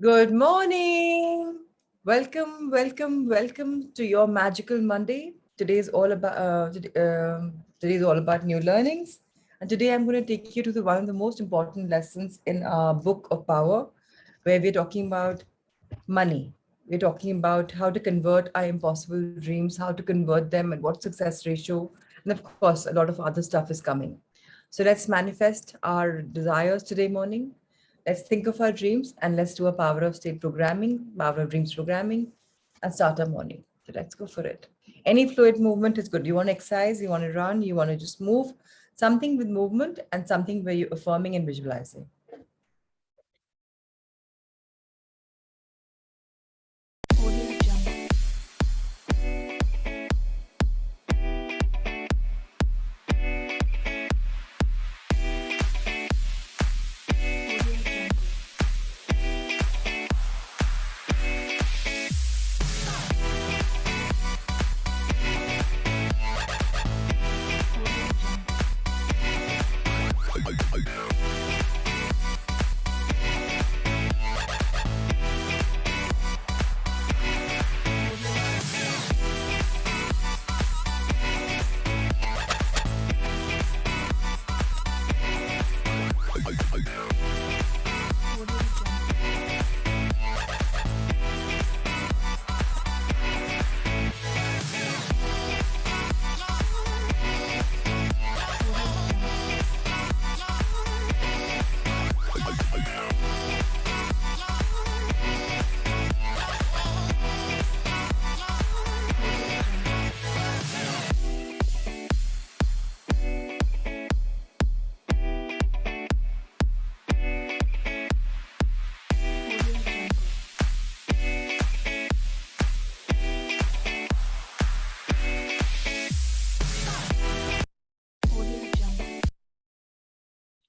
Good morning. Welcome to your magical Monday. Today's all about new learnings, and today I'm going to take you to one of the most important lessons in our book of power, where we're talking about money. We're talking about how to convert our impossible dreams, how to convert them, and what success ratio, and of course, a lot of other stuff is coming. So let's manifest our desires today morning. Let's think of our dreams and let's do a power of state programming, power of dreams programming, and start our morning. So let's go for it. Any fluid movement is good. You want to exercise, you want to run, you want to just move, something with movement and something where you're affirming and visualizing.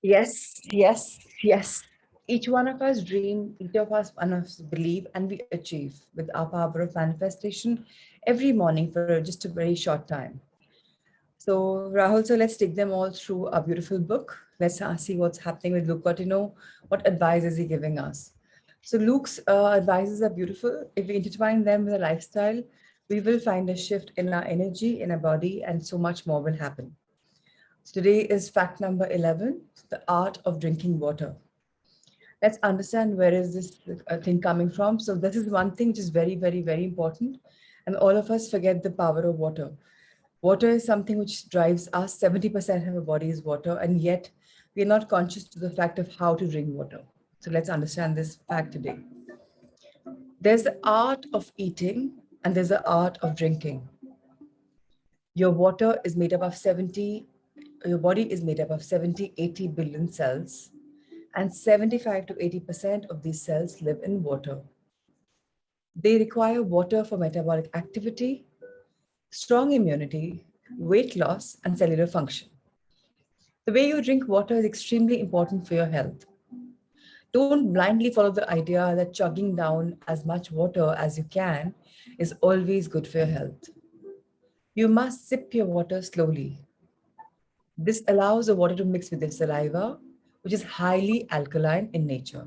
Yes. Each one of us dream, each of us believe, and we achieve with our power of manifestation every morning for just a very short time. So Rahul, so let's take them all through a beautiful book. Let's see what's happening with Luke Cotino. What advice is he giving us? So Luke's advices are beautiful. If we intertwine them with a lifestyle, we will find a shift in our energy, in our body, and so much more will happen. So today is fact number 11, the art of drinking water. Let's understand where is this thing coming from. So this is one thing which is very important. And all of us forget the power of water. Water is something which drives us. 70% of our body is water, and yet we are not conscious to the fact of how to drink water. So let's understand this fact today. There's the art of eating and there's the art of drinking. Your water is made up of your body is made up of 70, 80 billion cells, and 75 to 80% of these cells live in water. They require water for metabolic activity, strong immunity, weight loss, and cellular function. The way you drink water is extremely important for your health. Don't blindly follow the idea that chugging down as much water as you can is always good for your health. You must sip your water slowly. This allows the water to mix with the saliva, which is highly alkaline in nature.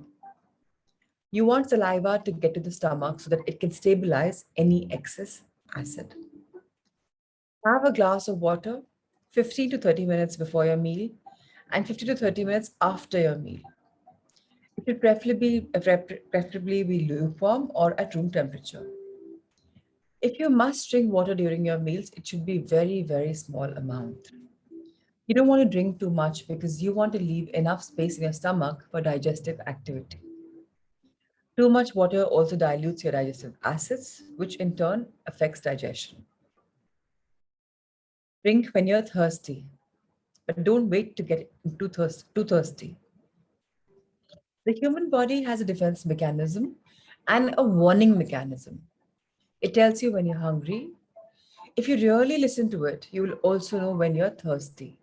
You want saliva to get to the stomach so that it can stabilize any excess acid. Have a glass of water 15 to 30 minutes before your meal and 50 to 30 minutes after your meal. It should preferably be lukewarm or at room temperature. If you must drink water during your meals, it should be very small amount. You don't want to drink too much because you want to leave enough space in your stomach for digestive activity. Too much water also dilutes your digestive acids, which in turn affects digestion. Drink when you're thirsty, but don't wait to get too thirsty. The human body has a defense mechanism and a warning mechanism. It tells you when you're hungry. If you really listen to it, you will also know when you're thirsty.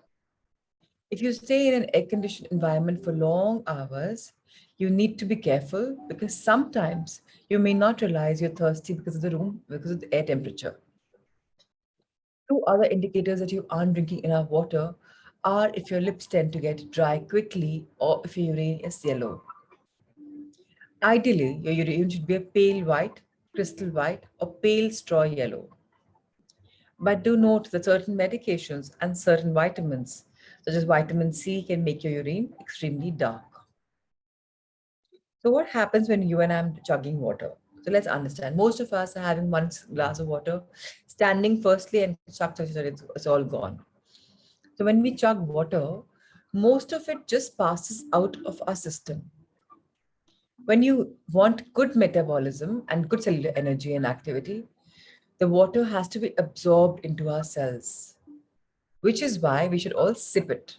If you stay in an air-conditioned environment for long hours, you need to be careful because sometimes you may not realize you're thirsty because of the air temperature. Two other indicators that you aren't drinking enough water are if your lips tend to get dry quickly or if your urine is yellow. Ideally, your urine should be a pale white, crystal white, or pale straw yellow. But do note that certain medications and certain vitamins, such as vitamin C, can make your urine extremely dark. So, what happens when you and I am chugging water? So, let's understand. Most of us are having one glass of water, standing firstly, and it's all gone. So, when we chug water, most of it just passes out of our system. When you want good metabolism and good cellular energy and activity, the water has to be absorbed into our cells, which is why we should all sip it.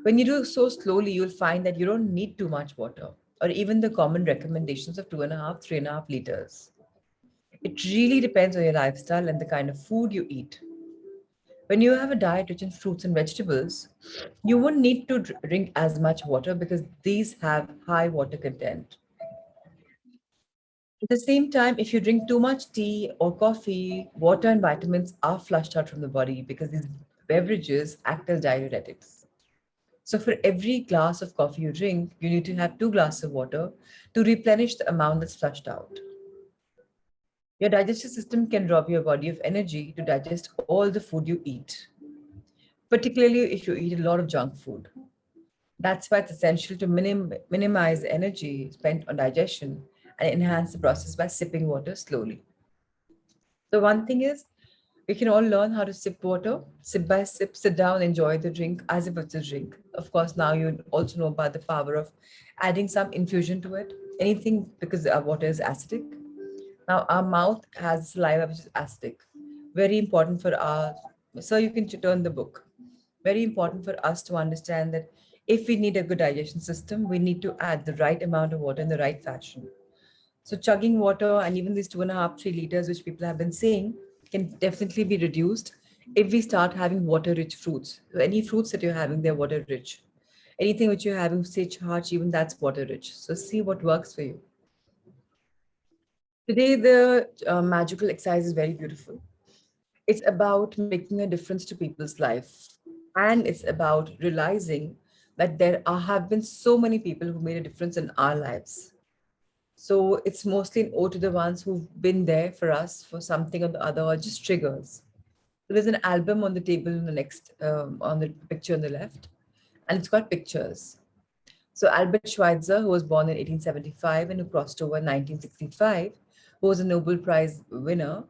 When you do so slowly, you'll find that you don't need too much water, or even the common recommendations of 2.5, 3.5 liters. It really depends on your lifestyle and the kind of food you eat. When you have a diet rich in fruits and vegetables, you won't need to drink as much water because these have high water content. At the same time, if you drink too much tea or coffee, water and vitamins are flushed out from the body because these beverages act as diuretics. So, for every glass of coffee you drink, you need to have 2 glasses of water to replenish the amount that's flushed out. Your digestive system can rob your body of energy to digest all the food you eat, particularly if you eat a lot of junk food. That's why it's essential to minimize the energy spent on digestion and enhance the process by sipping water slowly. So, one thing is, we can all learn how to sip water, sip by sip, sit down, enjoy the drink as if it's a drink. Of course, now you also know about the power of adding some infusion to it, anything because our water is acidic. Now, our mouth has saliva which is acidic. Very important for our, so you can turn the book. Very important for us to understand that if we need a good digestion system, we need to add the right amount of water in the right fashion. So chugging water and even these 2.5, 3 liters, which people have been saying, can definitely be reduced if we start having water-rich fruits. So any fruits that you're having, they're water-rich. Anything which you're having, say charge, even that's water-rich. So see what works for you. Today, the magical exercise is very beautiful. It's about making a difference to people's life. And it's about realizing that have been so many people who made a difference in our lives. So it's mostly an ode to the ones who've been there for us for something or the other, or just triggers. So there's an album on the table on the next, on the picture on the left, and it's got pictures. So Albert Schweitzer, who was born in 1875 and who crossed over in 1965, who was a Nobel Prize winner,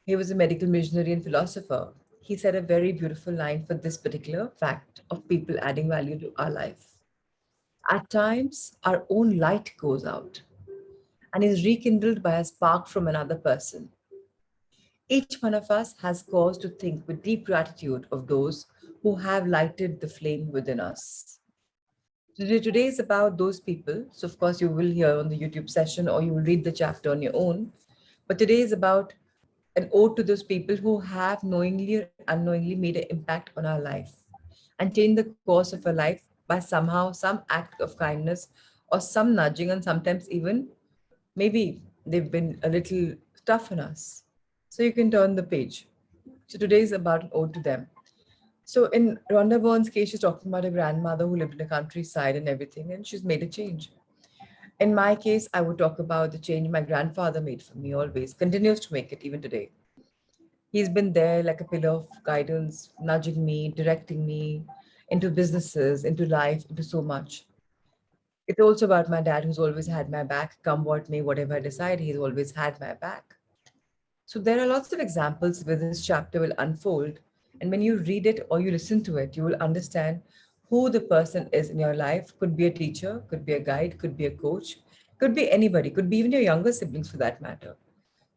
he was a medical missionary and philosopher. He said a very beautiful line for this particular fact of people adding value to our life. At times, our own light goes out and is rekindled by a spark from another person. Each one of us has cause to think with deep gratitude of those who have lighted the flame within us. Today is about those people. So, of course, you will hear on the YouTube session or you will read the chapter on your own. But today is about an ode to those people who have knowingly or unknowingly made an impact on our life and changed the course of our life by somehow some act of kindness or some nudging, and sometimes even maybe they've been a little tough on us. So you can turn the page. So today is about an ode to them. So in Rhonda Byrne's case, she's talking about a grandmother who lived in the countryside and everything, and she's made a change. In my case, I would talk about the change my grandfather made for me always, continues to make it even today. He's been there like a pillar of guidance, nudging me, directing me into businesses, into life, into so much. It's also about my dad, who's always had my back, come what may, whatever I decide, he's always had my back. So there are lots of examples where this chapter will unfold. And when you read it or you listen to it, you will understand who the person is in your life. Could be a teacher, could be a guide, could be a coach, could be anybody, could be even your younger siblings for that matter.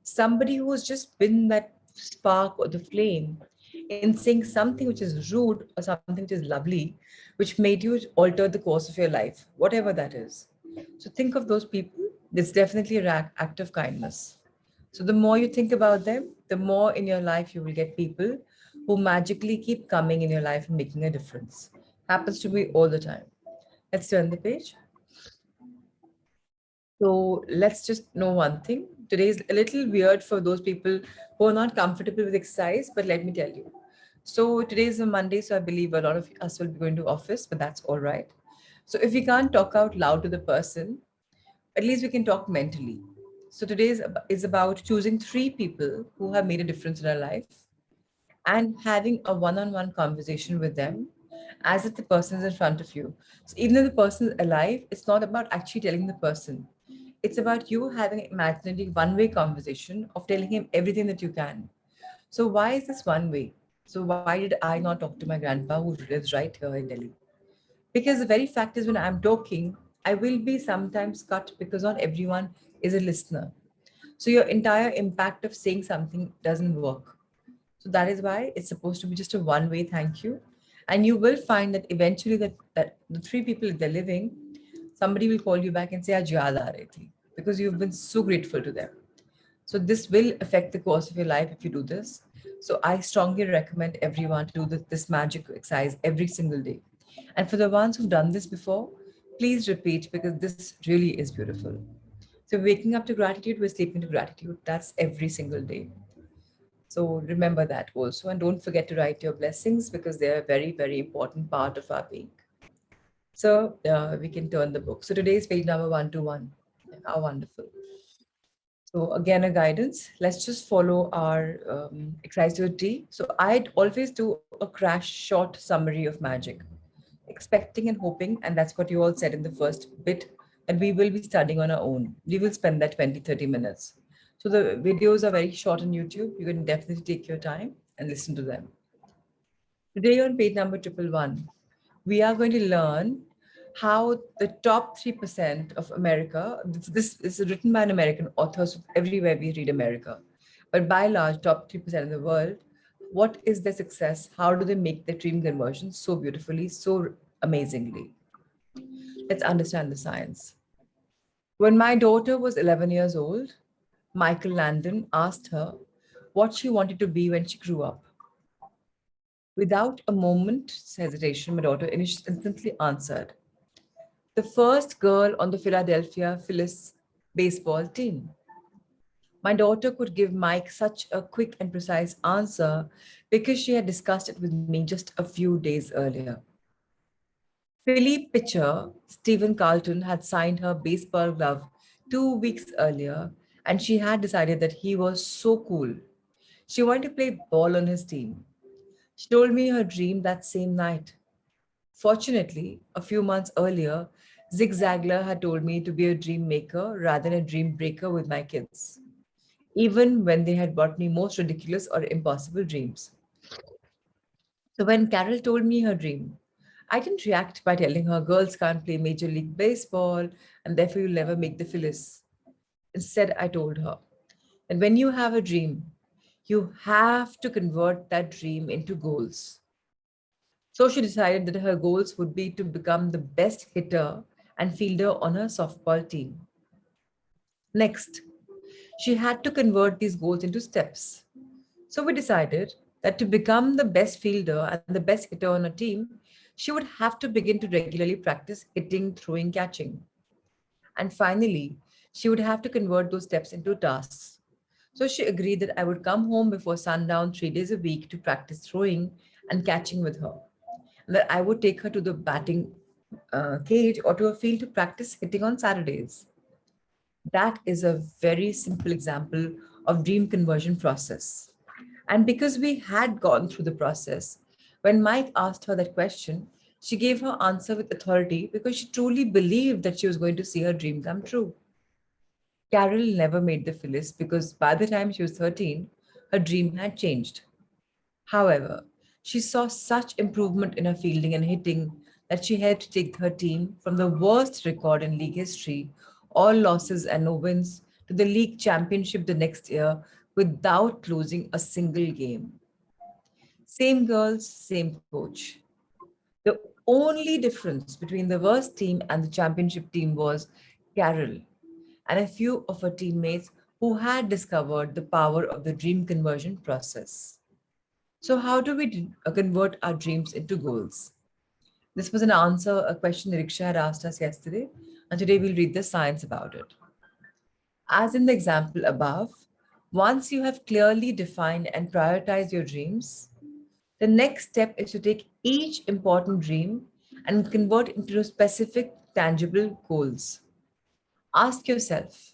Somebody who has just been that spark or the flame in saying something which is rude or something which is lovely, which made you alter the course of your life, whatever that is. So think of those people. It's definitely an act of kindness. So the more you think about them, the more in your life you will get people who magically keep coming in your life and making a difference. Happens to me all the time. Let's turn the page. So let's just know one thing. Today is a little weird for those people who are not comfortable with exercise, but let me tell you. So today is a Monday, so I believe a lot of us will be going to office, but that's all right. So if we can't talk out loud to the person, At least we can talk mentally. So today is about choosing three people who have made a difference in our life and having a one-on-one conversation with them as if the person is in front of you. So even though the person is alive, it's not about actually telling the person. It's about you having an imaginary one-way conversation of telling him everything that you can. So why is this one way? So why did I not talk to my grandpa who lives right here in Delhi? Because the very fact is when I'm talking, I will be sometimes cut because not everyone is a listener. So your entire impact of saying something doesn't work. So that is why it's supposed to be just a one-way thank you. And you will find that eventually that the three people that they're living, somebody will call you back and say, "Aaj yaad aa rahi thi," because you've been so grateful to them. So this will affect the course of your life if you do this. So I strongly recommend everyone to do this magic exercise every single day. And for the ones who've done this before, please repeat because this really is beautiful. So waking up to gratitude, we're sleeping to gratitude. That's every single day. So remember that also. And don't forget to write your blessings because they're a very, very important part of our being. So we can turn the book. So today is page number 121. How wonderful. So again, a guidance. Let's just follow our exercise to a T. So I'd always do a crash short summary of magic, expecting and hoping, and that's what you all said in the first bit, that we will be studying on our own. We will spend that 20, 30 minutes. So the videos are very short on YouTube. You can definitely take your time and listen to them. Today on page number 111, we are going to learn how the top 3% of America, this is written by an American author, so everywhere we read America, but by and large, top 3% of the world, what is their success? How do they make their dream conversion so beautifully, so amazingly? Let's understand the science. When my daughter was 11 years old, Michael Landon asked her what she wanted to be when she grew up. Without a moment's hesitation, my daughter instantly answered, the first girl on the Philadelphia Phillies baseball team. My daughter could give Mike such a quick and precise answer because she had discussed it with me just a few days earlier. Philly pitcher Stephen Carlton had signed her baseball glove 2 weeks earlier, and she had decided that he was so cool. She wanted to play ball on his team. She told me her dream that same night. Fortunately, a few months earlier, Zig Ziglar had told me to be a dream maker rather than a dream breaker with my kids, even when they had brought me most ridiculous or impossible dreams. So when Carol told me her dream, I didn't react by telling her girls can't play Major League Baseball and therefore you'll never make the Phyllis. Instead, I told her that when you have a dream, you have to convert that dream into goals. So she decided that her goals would be to become the best hitter and fielder on her softball team. Next, she had to convert these goals into steps. So we decided that to become the best fielder and the best hitter on a team, she would have to begin to regularly practice hitting, throwing, catching. And finally, she would have to convert those steps into tasks. So she agreed that I would come home before sundown 3 days a week to practice throwing and catching with her. And that I would take her to the batting cage or to a field to practice hitting on Saturdays. That is a very simple example of dream conversion process. And because we had gone through the process, when Mike asked her that question, she gave her answer with authority because she truly believed that she was going to see her dream come true. Carol never made the Phyllis because by the time she was 13, her dream had changed. However, she saw such improvement in her fielding and hitting that she had to take her team from the worst record in league history, all losses and no wins, to the league championship the next year without losing a single game. Same girls, same coach. The only difference between the worst team and the championship team was Carol and a few of her teammates who had discovered the power of the dream conversion process. So, how do we convert our dreams into goals? This was an answer, a question that Riksha had asked us yesterday, and today we'll read the science about it. As in the example above, once you have clearly defined and prioritized your dreams, the next step is to take each important dream and convert it into specific, tangible goals. Ask yourself,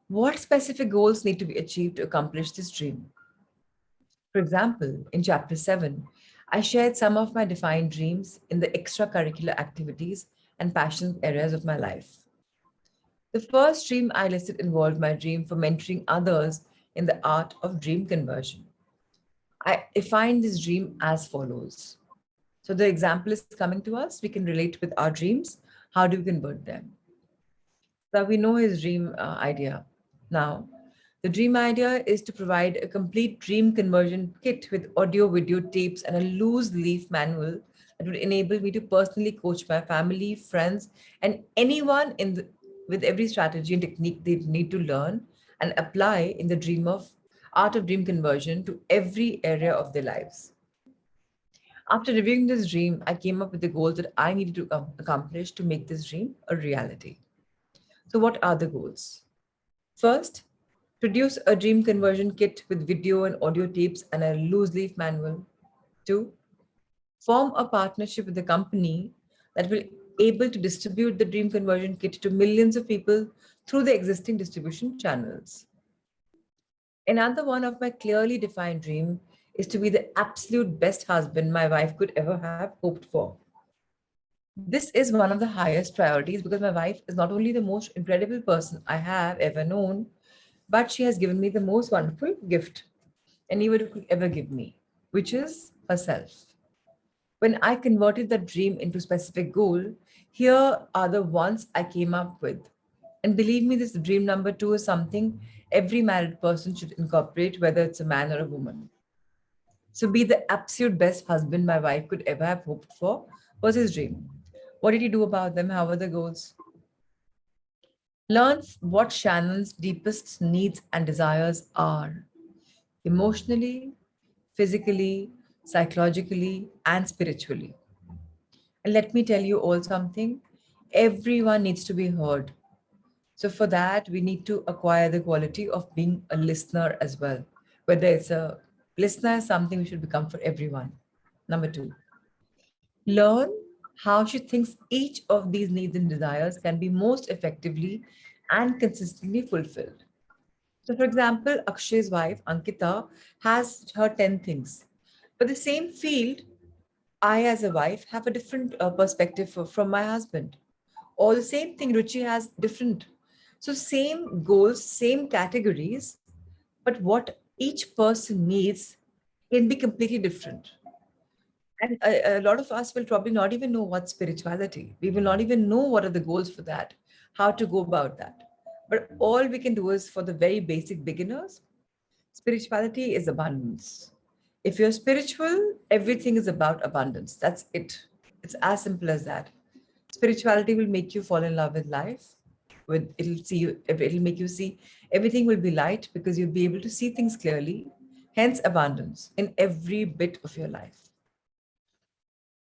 what specific goals need to be achieved to accomplish this dream? For example, in chapter 7, I shared some of my defined dreams in the extracurricular activities and passion areas of my life. The first dream I listed involved my dream for mentoring others in the art of dream conversion. I defined this dream as follows. So the example is coming to us. We can relate with our dreams. How do we convert them? So we know his dream idea. Now, the dream idea is to provide a complete dream conversion kit with audio, video tapes, and a loose leaf manual that would enable me to personally coach my family, friends, and anyone with every strategy and technique they need to learn and apply in the dream of art of dream conversion to every area of their lives. After reviewing this dream, I came up with the goals that I needed to accomplish to make this dream a reality. So, what are the goals? First, produce a dream conversion kit with video and audio tapes and a loose leaf manual. Two, form a partnership with a company that will able to distribute the dream conversion kit to millions of people through the existing distribution channels. Another one of my clearly defined dream is to be the absolute best husband my wife could ever have hoped for. This is one of the highest priorities because my wife is not only the most incredible person I have ever known, but she has given me the most wonderful gift anyone could ever give me, which is herself. When I converted that dream into specific goal, here are the ones I came up with. And believe me, this dream number two is something every married person should incorporate, whether it's a man or a woman. So be the absolute best husband my wife could ever have hoped for was his dream. What did he do about them? How were the goals? Learn what Shannon's deepest needs and desires are emotionally, physically, psychologically, and spiritually. And let me tell you all something everyone needs to be heard. So, for that, we need to acquire the quality of being a listener as well. Whether it's a listener, is something we should become for everyone. Number two, learn how she thinks each of these needs and desires can be most effectively and consistently fulfilled. So, for example, Akshay's wife, Ankita, has her 10 things. But the same field, I, as a wife, have a different perspective from my husband. Or the same thing, Ruchi has different. So, same goals, same categories, but what each person needs can be completely different. And a lot of us will probably not even know what's spirituality. We will not even know what are the goals for that, how to go about that. But all we can do is for the very basic beginners, spirituality is abundance. If you're spiritual, everything is about abundance. That's it. It's as simple as that. Spirituality will make you fall in love with life. With it'll make you see everything will be light because you'll be able to see things clearly. Hence abundance in every bit of your life.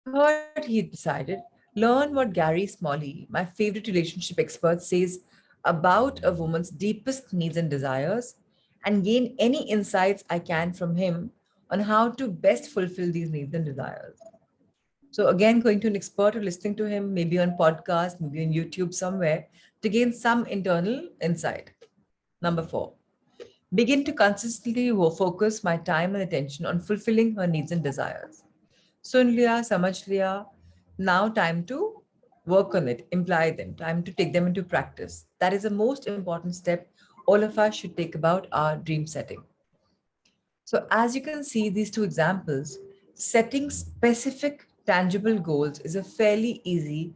Third, he decided, learn what Gary Smalley, my favorite relationship expert, says about a woman's deepest needs and desires and gain any insights I can from him on how to best fulfill these needs and desires. So again, going to an expert or listening to him, maybe on podcast, maybe on YouTube somewhere, to gain some internal insight. Number four, begin to consistently focus my time and attention on fulfilling her needs and desires. सुन लिया, समझ लिया. Now time to work on it, imply them, time to take them into practice. That is the most important step all of us should take about our dream setting. So as you can see, these two examples, setting specific tangible goals is a fairly easy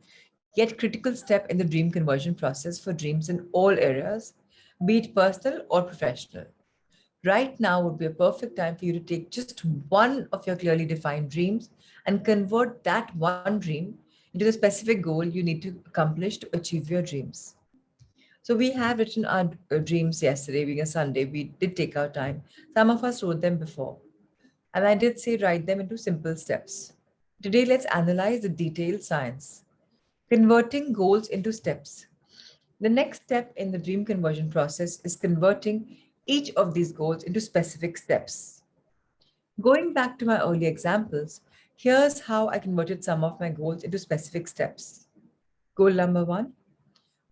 yet critical step in the dream conversion process for dreams in all areas, be it personal or professional. Right now would be a perfect time for you to take just one of your clearly defined dreams and convert that one dream into the specific goal you need to accomplish to achieve your dreams. So we have written our dreams yesterday, being a Sunday. We did take our time. Some of us wrote them before. And I did say write them into simple steps. Today, let's analyze the detailed science. Converting goals into steps. The next step in the dream conversion process is converting each of these goals into specific steps. Going back to my earlier examples, here's how I converted some of my goals into specific steps. Goal number one,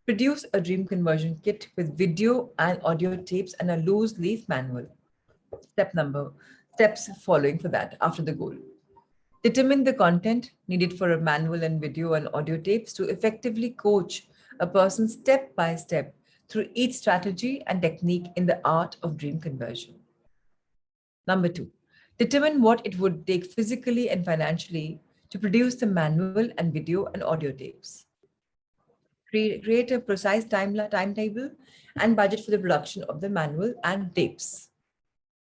Produce a dream conversion kit with video and audio tapes and a loose leaf manual. Steps following for that after the goal. Determine the content needed for a manual and video and audio tapes to effectively coach a person step by step through each strategy and technique in the art of dream conversion. Number 2, determine what it would take physically and financially to produce the manual and video and audio tapes. Create a precise timetable and budget for the production of the manual and tapes.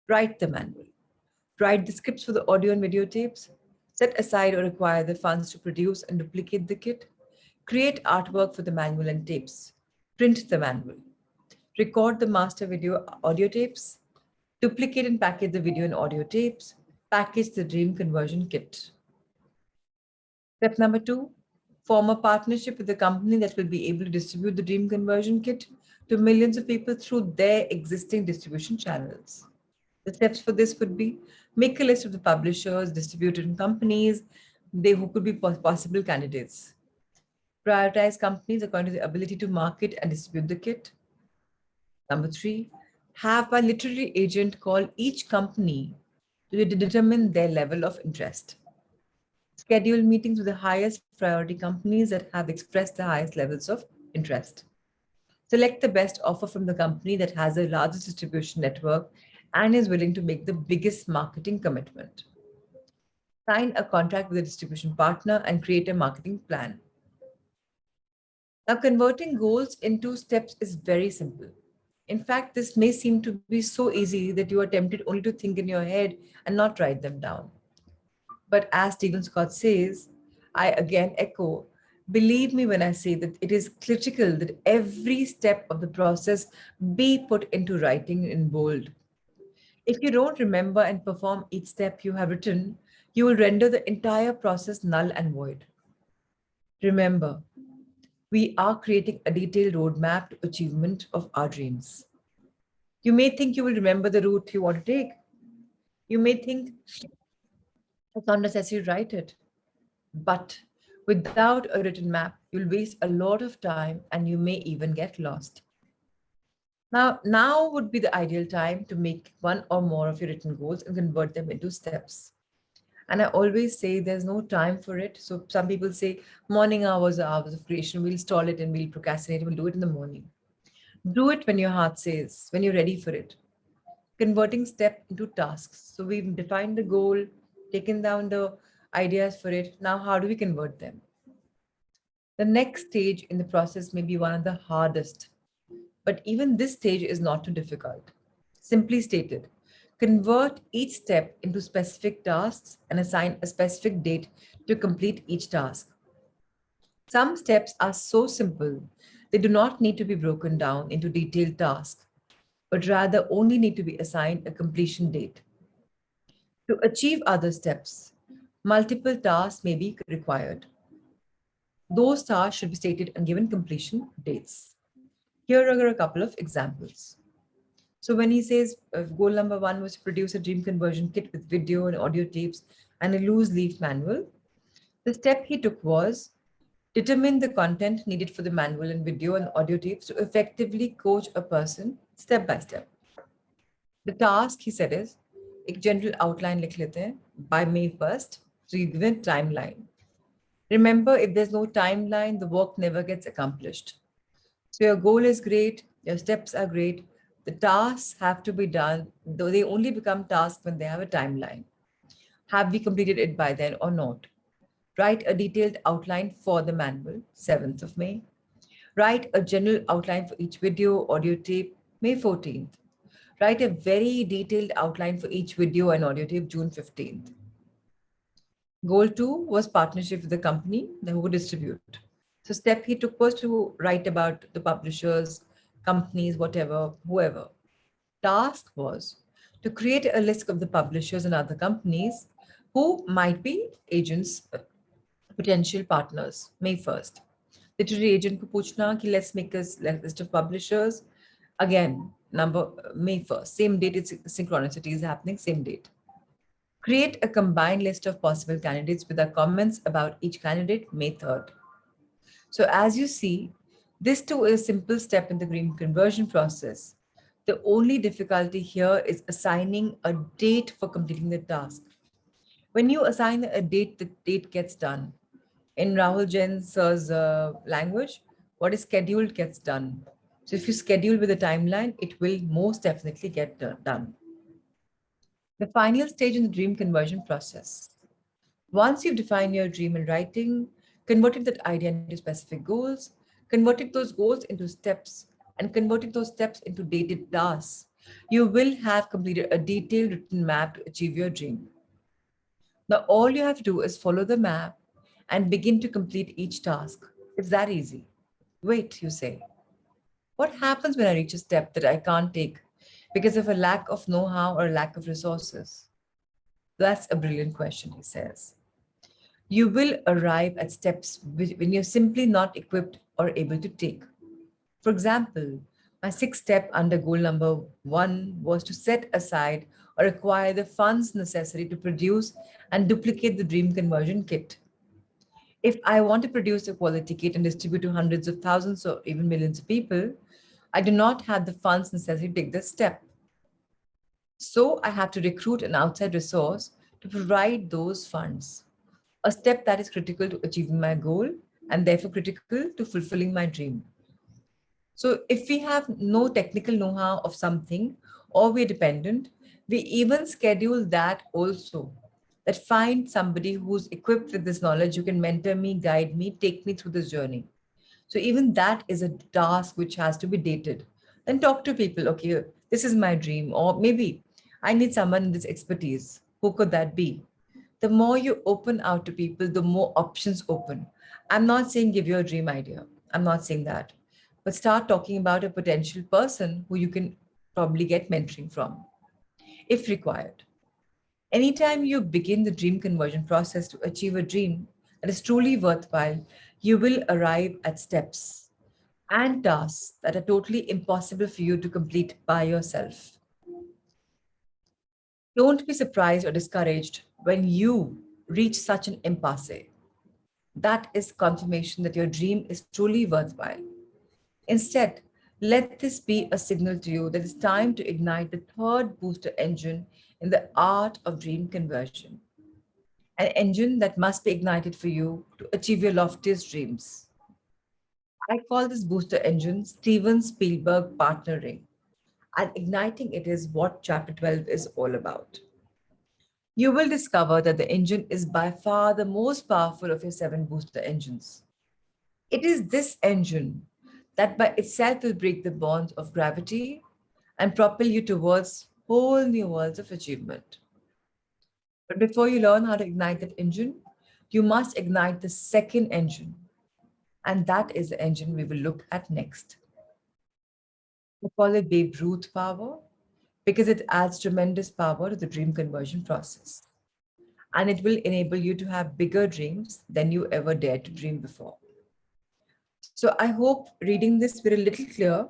Write the manual. Write the scripts for the audio and video tapes. Set aside or acquire the funds to produce and duplicate the kit. Create artwork for the manual and tapes. Print the manual. Record the master video audio tapes. Duplicate and package the video and audio tapes. Package the dream conversion kit. Step number 2, form a partnership with a company that will be able to distribute the dream conversion kit to millions of people through their existing distribution channels. The steps for this would be make a list of the publishers, distributors, and companies who could be possible candidates. Prioritize companies according to the ability to market and distribute the kit. Number 3, have a literary agent call each company to determine their level of interest. Schedule meetings with the highest priority companies that have expressed the highest levels of interest. Select the best offer from the company that has the largest distribution network and is willing to make the biggest marketing commitment. Sign a contract with a distribution partner and create a marketing plan. Now, converting goals into steps is very simple. In fact, this may seem to be so easy that you are tempted only to think in your head and not write them down. But as Stephen Scott says, I again echo, believe me when I say that it is critical that every step of the process be put into writing in bold. If you don't remember and perform each step you have written, you will render the entire process null and void. Remember, we are creating a detailed roadmap to achievement of our dreams. You may think you will remember the route you want to take. You may think it's not necessary to write it. But without a written map, you'll waste a lot of time and you may even get lost. Now would be the ideal time to make one or more of your written goals and convert them into steps. And I always say there's no time for it. So some people say morning hours are hours of creation. We'll stall it and we'll procrastinate. We'll do it in the morning. Do it when your heart says, when you're ready for it. Converting step into tasks. So we've defined the goal, taken down the ideas for it. Now, how do we convert them? The next stage in the process may be one of the hardest, but even this stage is not too difficult. Simply stated, convert each step into specific tasks and assign a specific date to complete each task. Some steps are so simple, they do not need to be broken down into detailed tasks, but rather only need to be assigned a completion date. To achieve other steps, multiple tasks may be required. Those tasks should be stated and given completion dates. Here are a couple of examples. So when he says goal number 1 was to produce a dream conversion kit with video and audio tapes and a loose leaf manual, the step he took was determine the content needed for the manual and video and audio tapes to effectively coach a person step by step. The task, he said, is एक general outline लिख लेते हैं by May 1st, so you give a timeline. Remember, if there's no timeline, the work never gets accomplished. So your goal is great, your steps are great, the tasks have to be done, though they only become tasks when they have a timeline. Have we completed it by then or not? Write a detailed outline for the manual, 7th of May. Write a general outline for each video, audio tape, May 14th. Write a very detailed outline for each video and audio tape, June 15th. Goal 2 was partnership with the company who would distribute. So step he took was to write about the publishers, companies, whatever, whoever. Task was to create a list of the publishers and other companies who might be agents, potential partners, May 1st. Literary agent ko पूछना कि let's make a list of publishers. Again, May 1st, same date, it's synchronicity is happening, same date. Create a combined list of possible candidates with our comments about each candidate, May 3rd. So as you see, This too is a simple step in the dream conversion process. The only difficulty here is assigning a date for completing the task. When you assign a date, the date gets done. In Rahul Jain's language, what is scheduled gets done. So if you schedule with a timeline, it will most definitely get done. The final stage in the dream conversion process. Once you've defined your dream in writing, converted that idea into specific goals, converted those goals into steps, and converted those steps into dated tasks, you will have completed a detailed written map to achieve your dream. Now, all you have to do is follow the map and begin to complete each task. It's that easy. Wait, you say. What happens when I reach a step that I can't take because of a lack of know how or a lack of resources? That's a brilliant question, he says. You will arrive at steps when you're simply not equipped or able to take. For example, my sixth step under goal number 1 was to set aside or acquire the funds necessary to produce and duplicate the dream conversion kit. If I want to produce a quality kit and distribute to hundreds of thousands or even millions of people, I do not have the funds necessary to take this step. So I have to recruit an outside resource to provide those funds, a step that is critical to achieving my goal and therefore critical to fulfilling my dream. So if we have no technical know-how of something or we're dependent, we even schedule that also. That find somebody who's equipped with this knowledge who can mentor me, guide me, take me through this journey. So even that is a task which has to be dated. Then talk to people, okay, this is my dream, or maybe I need someone in this expertise. Who could that be? The more you open out to people, the more options open. I'm not saying give your dream idea. I'm not saying that. But start talking about a potential person who you can probably get mentoring from, if required. Anytime you begin the dream conversion process to achieve a dream that is truly worthwhile, you will arrive at steps and tasks that are totally impossible for you to complete by yourself. Don't be surprised or discouraged when you reach such an impasse. That is confirmation that your dream is truly worthwhile. Instead, let this be a signal to you that it's time to ignite the third booster engine in the art of dream conversion. An engine that must be ignited for you to achieve your loftiest dreams. I call this booster engine Steven Spielberg partnering, and igniting it is what chapter 12 is all about. You will discover that the engine is by far the most powerful of your 7 booster engines. It is this engine that by itself will break the bonds of gravity and propel you towards whole new worlds of achievement. But before you learn how to ignite that engine, you must ignite the second engine. And that is the engine we will look at next. We call it Babe Ruth power because it adds tremendous power to the dream conversion process. And it will enable you to have bigger dreams than you ever dared to dream before. So I hope reading this, we're a little clear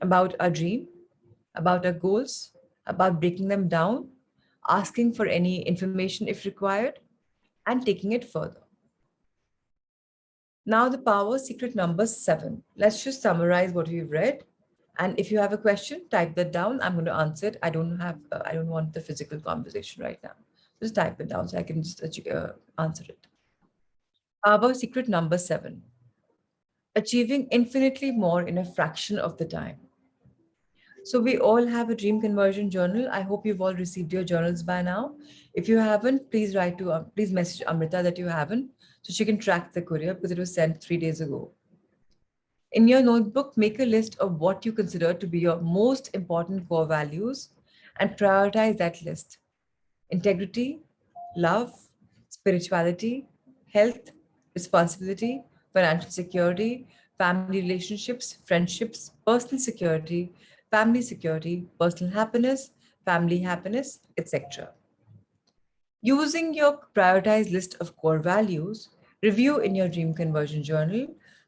about our dream, about our goals, about breaking them down, asking for any information if required, and taking it further. Now the power secret number 7. Let's just summarize what we've read. And if you have a question, type that down. I'm going to answer it. I don't want the physical conversation right now. Just type it down so I can just answer it. Power secret number 7. Achieving infinitely more in a fraction of the time. So we all have a dream conversion journal. I hope you've all received your journals by now. If you haven't, please please message Amrita that you haven't, so she can track the courier because it was sent 3 days ago. In your notebook, make a list of what you consider to be your most important core values and prioritize that list. Integrity, love, spirituality, health, responsibility, financial security, family relationships, friendships, personal security, family security, personal happiness, etc. Using your prioritized list of core values, review in your dream conversion journal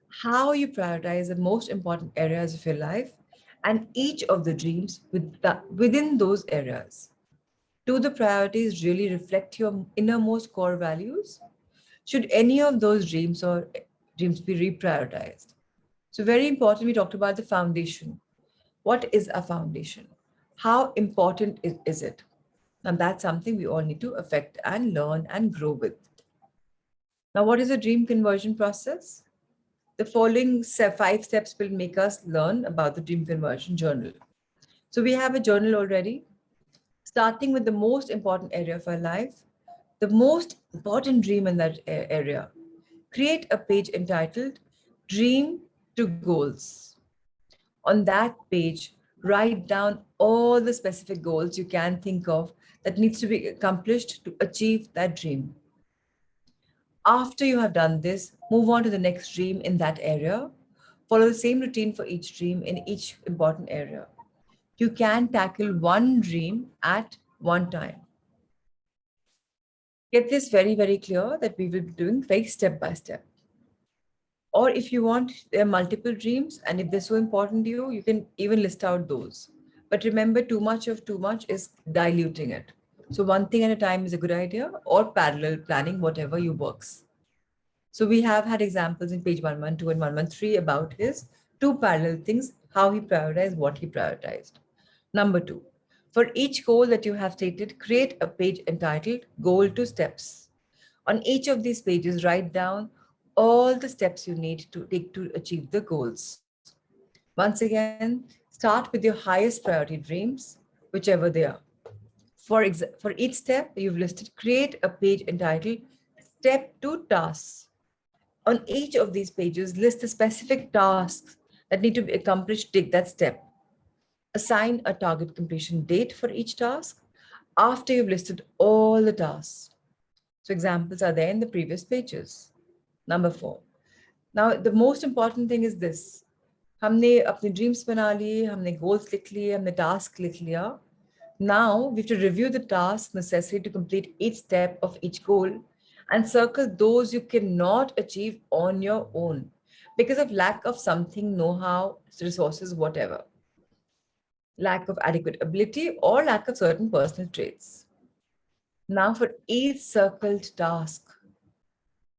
how you prioritize the most important areas of your life and each of the dreams within those areas. Do the priorities really reflect your innermost core values? Should any of those dreams be reprioritized? So very important, we talked about the foundation. What is a foundation? How important is it? And that's something we all need to affect and learn and grow with. Now, what is a dream conversion process? The following 5 steps will make us learn about the dream conversion journal. So we have a journal already, starting with the most important area of our life, the most important dream in that area. Create a page entitled Dream to Goals. On that page, write down all the specific goals you can think of that needs to be accomplished to achieve that dream. After you have done this, move on to the next dream in that area. Follow the same routine for each dream in each important area. You can tackle one dream at one time. Get this very, very clear that we will be doing very step by step. Or if you want, there are multiple dreams, and if they're so important to you, you can even list out those. But remember, too much of too much is diluting it. So one thing at a time is a good idea, or parallel planning, whatever you works. So we have had examples in page 112 and 113 about his 2 parallel things, how he prioritized, what he prioritized. Number 2, for each goal that you have stated, create a page entitled Goal to Steps. On each of these pages, write down all the steps you need to take to achieve the goals. Once again, start with your highest priority dreams, whichever they are. For each step you've listed, create a page entitled Step to Tasks. On each of these pages, list the specific tasks that need to be accomplished, take that step. Assign a target completion date for each task after you've listed all the tasks. So examples are there in the previous pages. Number 4. Now, the most important thing is this. हमने अपने dreams बना लिए, हमने goals लिख लिए, हमने task लिख लिया. Now, we have to review the tasks necessary to complete each step of each goal and circle those you cannot achieve on your own because of lack of something, know-how, resources, whatever. Lack of adequate ability or lack of certain personal traits. Now for each circled task,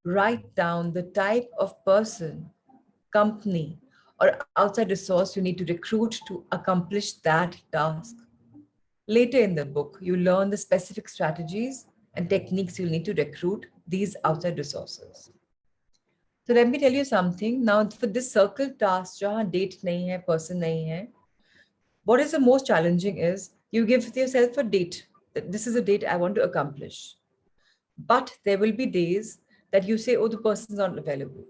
write down the type of person, company, or outside resource you need to recruit to accomplish that task. Later in the book, you learn the specific strategies and techniques you'll need to recruit these outside resources. So let me tell you something. Now for this circled task, jahan date nahi hai, person nahi hai, what is the most challenging is you give yourself a date. That this is a date I want to accomplish. But there will be days that you say, oh, the person's not available.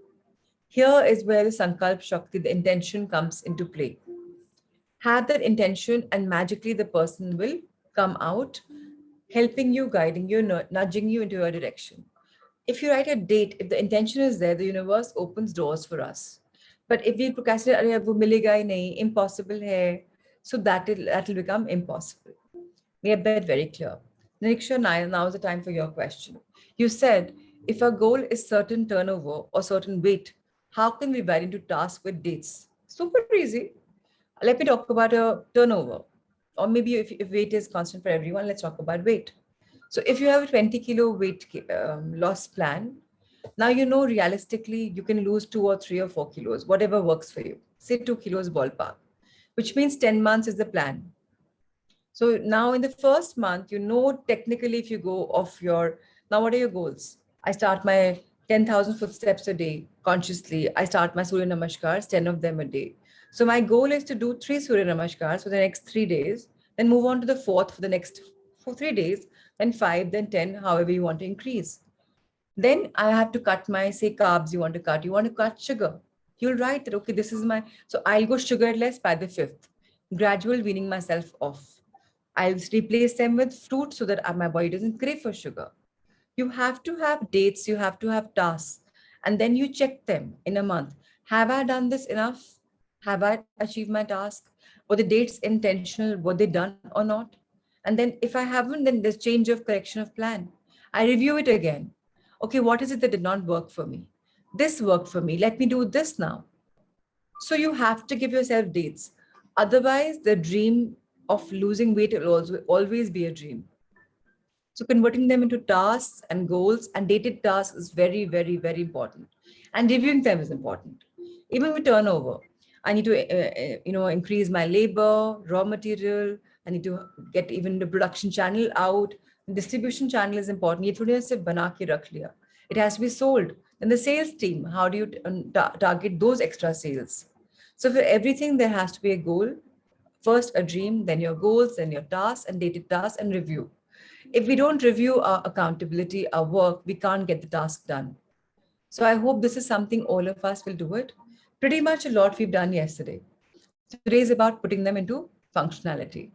Here is where the Sankalp Shakti, the intention comes into play. Have that intention and magically the person will come out, helping you, guiding you, nudging you into your direction. If you write a date, if the intention is there, the universe opens doors for us. But if we procrastinate, "Arey, wo milega hi nahi, impossible hai," so that will become impossible. We have that very clear. Niksha, now is the time for your question. You said, if our goal is certain turnover or certain weight, how can we divide into tasks with dates? Super easy. Let me talk about a turnover. Or maybe if weight is constant for everyone, let's talk about weight. So if you have a 20 kilo weight loss plan, now you know realistically you can lose 2 or 3 or 4 kilos, whatever works for you. Say 2 kilos ballpark, which means 10 months is the plan. So now in the first month, you know, technically if you go off your, now what are your goals? I start my 10,000 footsteps a day consciously. I start my Surya Namaskars, 10 of them a day. So my goal is to do 3 Surya Namaskars for the next 3 days, then move on to the fourth for the next 3 days, then 5, then 10, however you want to increase. Then I have to cut my, say, carbs you want to cut sugar. You'll write that, okay, this is my, so I'll go sugarless by the 5th, gradual weaning myself off. I'll replace them with fruit so that my body doesn't crave for sugar. You have to have dates, you have to have tasks, and then you check them in a month. Have I done this enough? Have I achieved my task? Were the dates intentional? Were they done or not? And then if I haven't, then there's change of correction of plan. I review it again. Okay, what is it that did not work for me? This worked for me. Let me do this now. So you have to give yourself dates. Otherwise, the dream of losing weight will also always be a dream. So converting them into tasks and goals and dated tasks is very, very, very important. And reviewing them is important. Even with turnover, I need to, increase my labor, raw material. I need to get even the production channel out. Distribution channel is important. ये थोड़ी से बना के रख लिया. It has to be sold. Then the sales team, how do you target those extra sales? So for everything, there has to be a goal. First, a dream, then your goals, then your tasks and dated tasks and review. If we don't review our accountability, our work, we can't get the task done. So I hope this is something all of us will do it. Pretty much a lot we've done yesterday. Today is about putting them into functionality.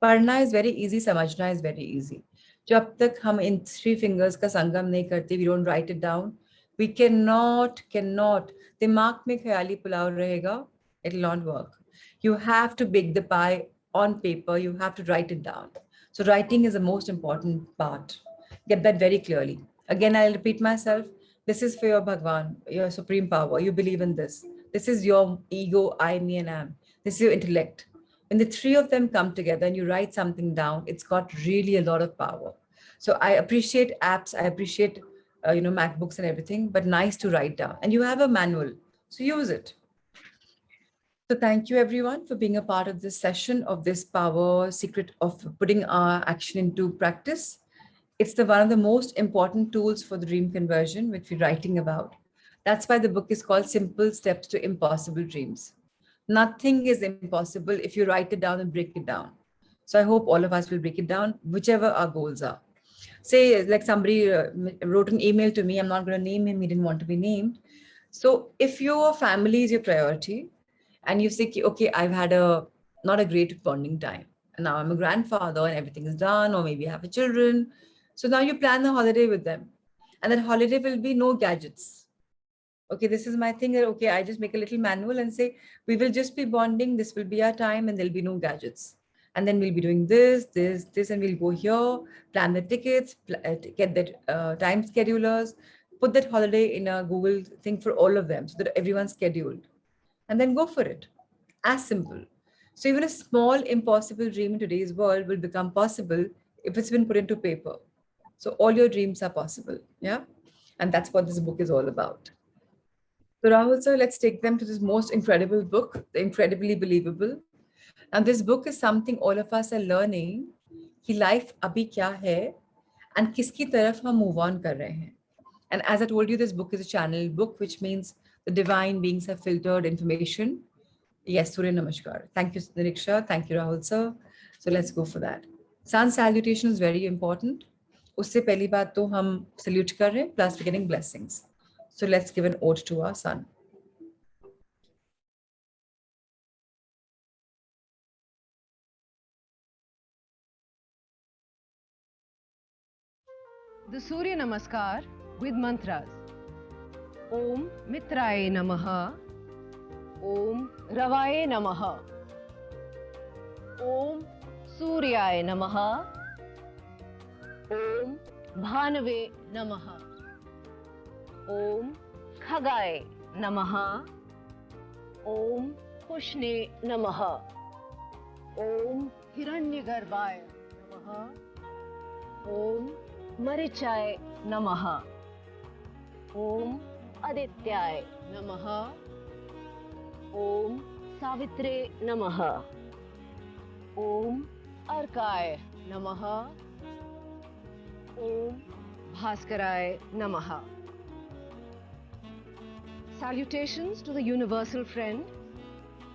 पढ़ना is very easy, समझना is very easy. जब तक हम इन three fingers का संगम नहीं करते, we don't write it down, we cannot, दिमाग में ख्याली पुलाव रहेगा, it will not work. You have to bake the pie on paper, you have to write it down. So writing is the most important part. Get that very clearly. Again, I'll repeat myself. This is for your Bhagwan, your supreme power. You believe in this. This is your ego, I, me, and am. This is your intellect. When the three of them come together and you write something down, it's got really a lot of power. So I appreciate apps. I appreciate, MacBooks and everything, but nice to write down. And you have a manual, so use it. So thank you everyone for being a part of this session of this power secret of putting our action into practice. It's one of the most important tools for the dream conversion, which we're writing about. That's why the book is called Simple Steps to Impossible Dreams. Nothing is impossible if you write it down and break it down. So I hope all of us will break it down, whichever our goals are. Say, like somebody wrote an email to me, I'm not going to name him, he didn't want to be named. So if your family is your priority and you say, okay, I've had not a great bonding time, and now I'm a grandfather and everything is done, or maybe I have children. So now you plan a holiday with them, and that holiday will be no gadgets. Okay, this is my thing that, okay, I just make a little manual and say, we will just be bonding. This will be our time and there'll be no gadgets. And then we'll be doing this, and we'll go here, plan the tickets, get the time schedulers, put that holiday in a Google thing for all of them so that everyone's scheduled, and then go for it. As simple. So even a small impossible dream in today's world will become possible if it's been put into paper. So all your dreams are possible. Yeah. And that's what this book is all about. So Rahul sir, let's take them to this most incredible book, The Incredibly Believable. And this book is something all of us are learning कि life अभी क्या है and किसकी तरफ हम move on कर रहे हैं. And as I told you, this book is a channel book, which means the divine beings have filtered information. Yes, Surya Namaskar. Thank you, Niriksha. Thank you, Rahul sir. So let's go for that. Sun salutation is very important. उससे पहली बात तो हम salute कर रहे हैं, plus we're getting blessings. So let's give an ode to our sun. The Surya Namaskar with mantras. Om Mitraye Namaha. Om Ravaye Namaha. Om Suryaye Namaha. Om Bhanave Namaha. Om Khagaye Namaha. Om Pushne Namaha. Om Hiranyagarbhaye Namaha. Om Marichaye Namaha. Om Adityaye Namaha. Om Savitre Namaha. Om Arkaye Namaha. Om Bhaskaraye Namaha. Salutations to the universal friend.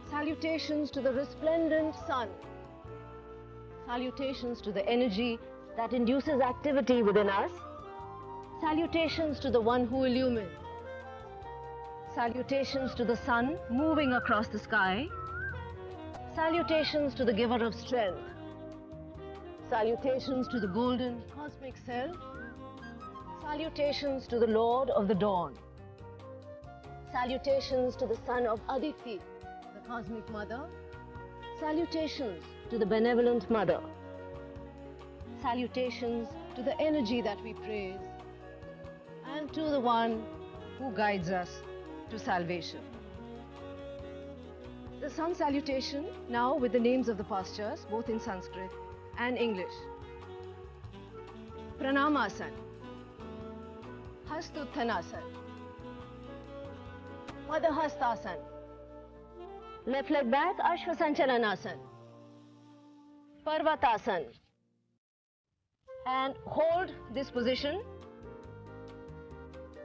Salutations to the resplendent sun. Salutations to the energy that induces activity within us. Salutations to the one who illumines. Salutations to the sun moving across the sky. Salutations to the giver of strength. Salutations to the golden cosmic self. Salutations to the Lord of the dawn. Salutations to the son of Aditi, the cosmic mother. Salutations to the benevolent mother. Salutations to the energy that we praise, and to the one who guides us to salvation. The sun salutation now with the names of the postures, both in Sanskrit and English. Pranamasana, Hastuttanasana, Padahastasana. Left leg back, Ashvasanchalanasana. Parvatasana. And hold this position.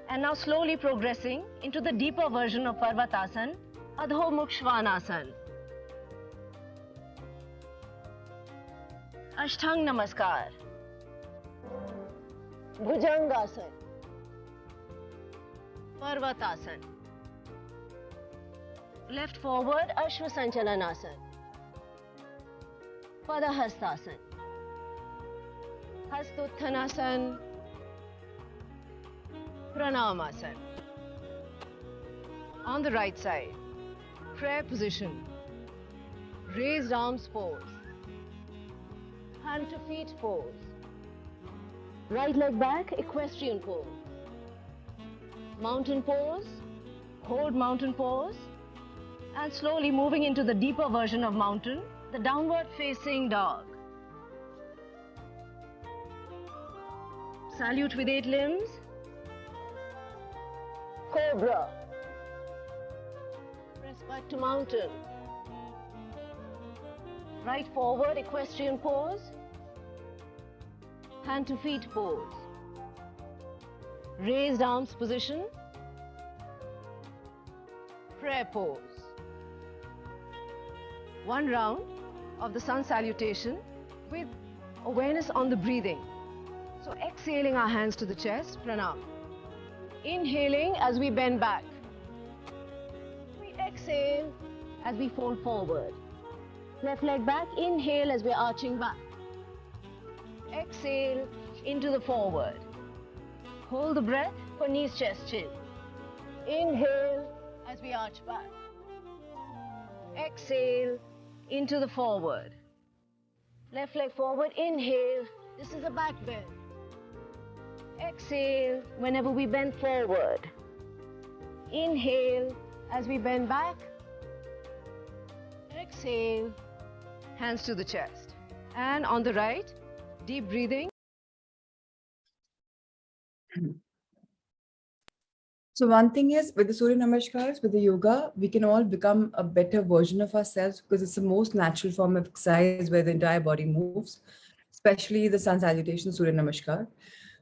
And now slowly progressing into the deeper version of Parvatasana, Adho Mukh Svanasana. Ashtang Namaskar. Bhujangasana. Parvatasana. Left forward, Ashvasanchalanasana. Padahastasana. Hastuttanasana. Pranamasana. On the right side, prayer position. Raised arms pose. Hand to feet pose. Right leg back, equestrian pose. Mountain pose. Hold mountain pose. And slowly moving into the deeper version of mountain, the downward facing dog. Salute with 8 limbs. Cobra. Press back to mountain. Right forward, equestrian pose. Hand to feet pose. Raised arms position. Prayer pose. One round of the sun salutation with awareness on the breathing. So exhaling our hands to the chest, pranam. Inhaling as we bend back. We exhale as we fold forward. Left leg back, inhale as we're arching back. Exhale into the forward. Hold the breath for knees, chest, chin. Inhale as we arch back. Exhale into the forward. Left leg forward, inhale. This is a back bend. Exhale whenever we bend forward. Inhale as we bend back. Exhale, hands to the chest. And on the right, deep breathing. So one thing is, with the Surya Namaskars, with the yoga, we can all become a better version of ourselves because it's the most natural form of exercise where the entire body moves, especially the sun salutation, Surya Namaskar.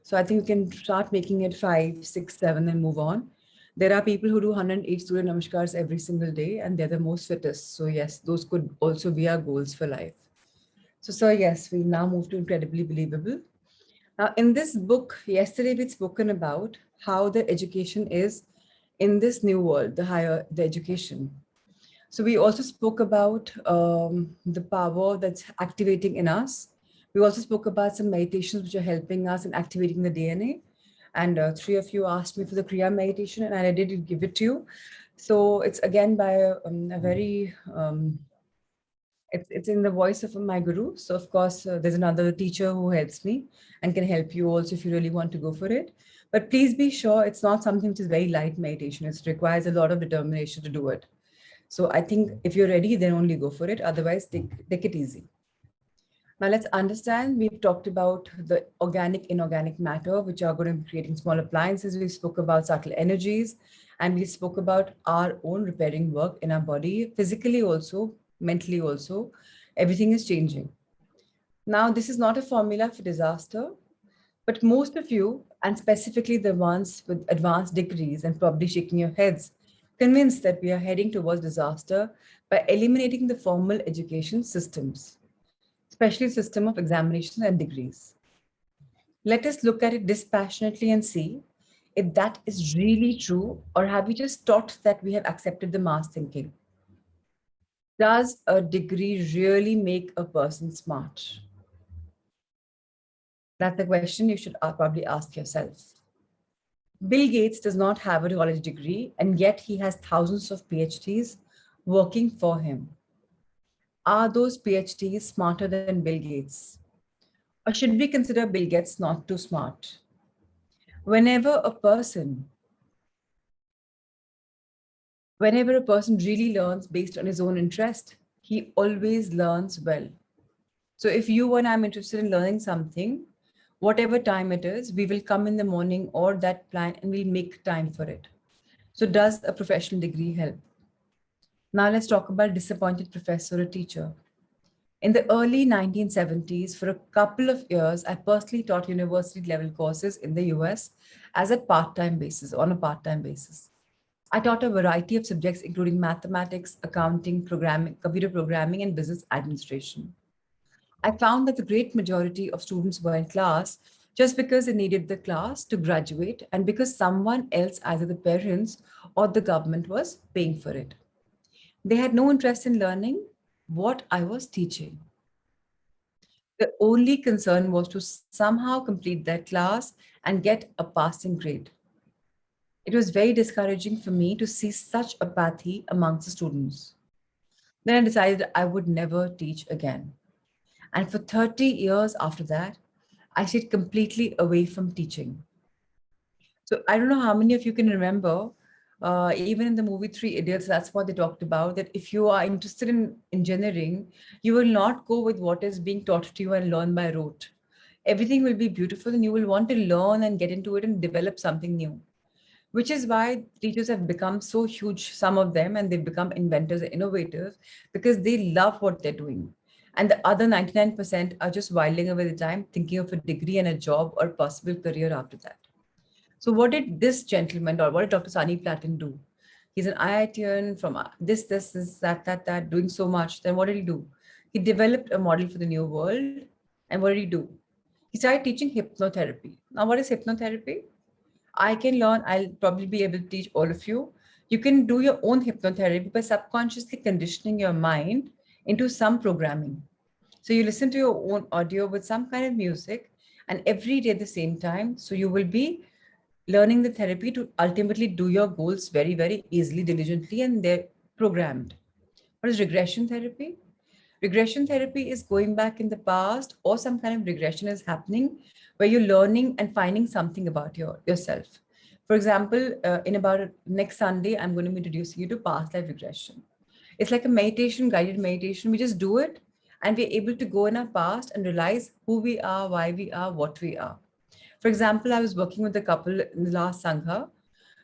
So I think we can start making it 5, 6, 7 and move on. There are people who do 108 Surya Namaskars every single day and they're the most fittest. So yes, those could also be our goals for life. So yes, we now move to Incredibly Believable. Now, in this book, yesterday we'd spoken about how the education is in this new world, the education. So we also spoke about the power that's activating in us. We also spoke about some meditations which are helping us in activating the DNA. And 3 of you asked me for the Kriya meditation, and I did give it to you. So it's again by a very it's in the voice of my guru. So of course, there's another teacher who helps me and can help you also if you really want to go for it. But please be sure it's not something which is very light meditation. It requires a lot of determination to do it. So I think if you're ready, then only go for it. Otherwise, take it easy. Now let's understand, we've talked about the organic, inorganic matter, which are going to be creating small appliances. We spoke about subtle energies, and we spoke about our own repairing work in our body, physically also, mentally also. Everything is changing. Now, this is not a formula for disaster, but most of you, and specifically the ones with advanced degrees and probably shaking your heads, convinced that we are heading towards disaster by eliminating the formal education systems, especially system of examinations and degrees. Let us look at it dispassionately and see if that is really true, or have we just thought that we have accepted the mass thinking? Does a degree really make a person smart? That's the question you should probably ask yourself. Bill Gates does not have a college degree, and yet he has thousands of PhDs working for him. Are those PhDs smarter than Bill Gates? Or should we consider Bill Gates not too smart? Whenever a person really learns based on his own interest, he always learns well. So if you and I'm interested in learning something, whatever time it is, we will come in the morning or that plan and we'll make time for it. So does a professional degree help? Now let's talk about disappointed professor or teacher. In the early 1970s, for a couple of years, I personally taught university level courses in the US as a part-time basis, on a part-time basis. I taught a variety of subjects, including mathematics, accounting, programming, computer programming, and business administration. I found that the great majority of students were in class just because they needed the class to graduate and because someone else, either the parents or the government, was paying for it. They had no interest in learning what I was teaching. The only concern was to somehow complete that class and get a passing grade. It was very discouraging for me to see such apathy amongst the students. Then I decided I would never teach again. And for 30 years after that, I stayed completely away from teaching. So I don't know how many of you can remember, even in the movie Three Idiots, that's what they talked about, that if you are interested in engineering, you will not go with what is being taught to you and learn by rote. Everything will be beautiful and you will want to learn and get into it and develop something new, which is why teachers have become so huge, some of them, and they've become inventors and innovators because they love what they're doing. And the other 99% are just whiling away the time thinking of a degree and a job or possible career after that. So what did this gentleman, or what did Dr. Sani Platin do? He's an IITian from this, that, doing so much. Then what did he do? He developed a model for the new world. And what did he do? He started teaching hypnotherapy. Now, what is hypnotherapy? I can learn, I'll probably be able to teach all of you. You can do your own hypnotherapy by subconsciously conditioning your mind into some programming. So you listen to your own audio with some kind of music and every day at the same time. So you will be learning the therapy to ultimately do your goals very, very easily, diligently, and they're programmed. What is regression therapy? Regression therapy is going back in the past, or some kind of regression is happening where you're learning and finding something about yourself. For example, in about next Sunday, I'm going to be introducing you to past life regression. It's like a meditation, guided meditation. We just do it and we're able to go in our past and realize who we are, why we are, what we are. For example, I was working with a couple in the last Sangha.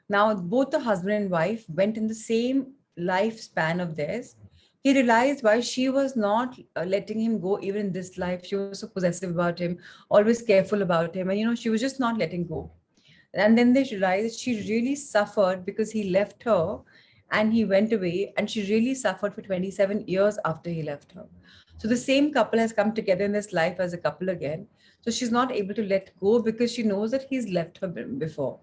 Now, both the husband and wife went in the same lifespan of theirs. He realized why she was not letting him go even in this life. She was so possessive about him, always careful about him. And, she was just not letting go. And then they realized she really suffered because he left her and he went away. And she really suffered for 27 years after he left her. So the same couple has come together in this life as a couple again. So she's not able to let go because she knows that he's left her before.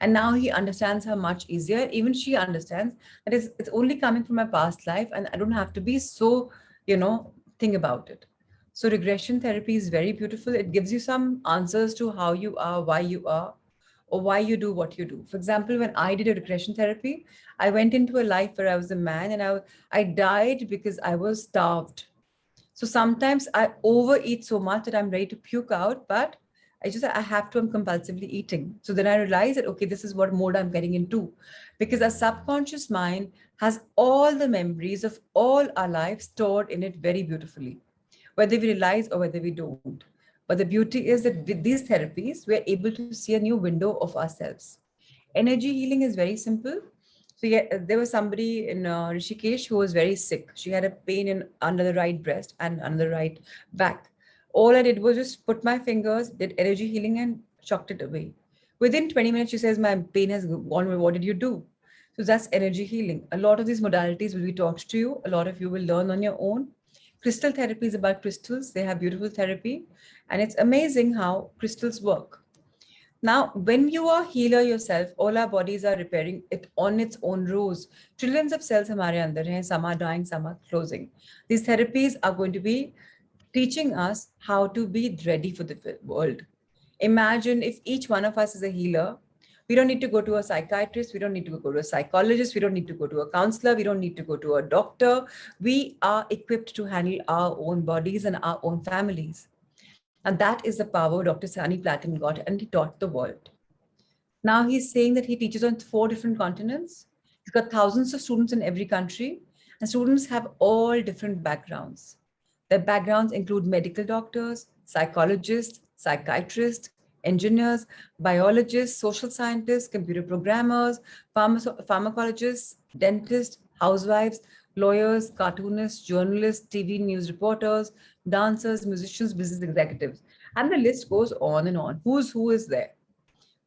And now he understands her much easier. Even she understands that it's only coming from my past life and I don't have to be so, think about it. So regression therapy is very beautiful. It gives you some answers to how you are, why you are, or why you do what you do. For example, when I did a regression therapy, I went into a life where I was a man and I died because I was starved. So sometimes I overeat so much that I'm ready to puke out, but I have to, I'm compulsively eating. So then I realize that, okay, this is what mode I'm getting into, because our subconscious mind has all the memories of all our lives stored in it very beautifully, whether we realize or whether we don't. But the beauty is that with these therapies, we're able to see a new window of ourselves. Energy healing is very simple. So yeah, there was somebody in Rishikesh who was very sick. She had a pain in under the right breast and under the right back. All I did was just put my fingers, did energy healing, and shocked it away. Within 20 minutes, she says, "My pain has gone away. What did you do?" So that's energy healing. A lot of these modalities will be taught to you. A lot of you will learn on your own. Crystal therapy is about crystals. They have beautiful therapy, and it's amazing how crystals work. Now, when you are healer yourself, all our bodies are repairing it on its own rules. Trillions of cells हमारे अंदर हैं, some are dying, some are closing. These therapies are going to be teaching us how to be ready for the world. Imagine if each one of us is a healer. We don't need to go to a psychiatrist. We don't need to go to a psychologist. We don't need to go to a counselor. We don't need to go to a doctor. We are equipped to handle our own bodies and our own families. And that is the power Dr. Sani Platin got, and he taught the world. Now he's saying that he teaches on 4 different continents. He's got thousands of students in every country, and students have all different backgrounds. Their backgrounds include medical doctors, psychologists, psychiatrists, engineers, biologists, social scientists, computer programmers, pharmacologists, dentists, housewives, lawyers, cartoonists, journalists, TV news reporters, dancers, musicians, business executives. And the list goes on and on. Who's who is there?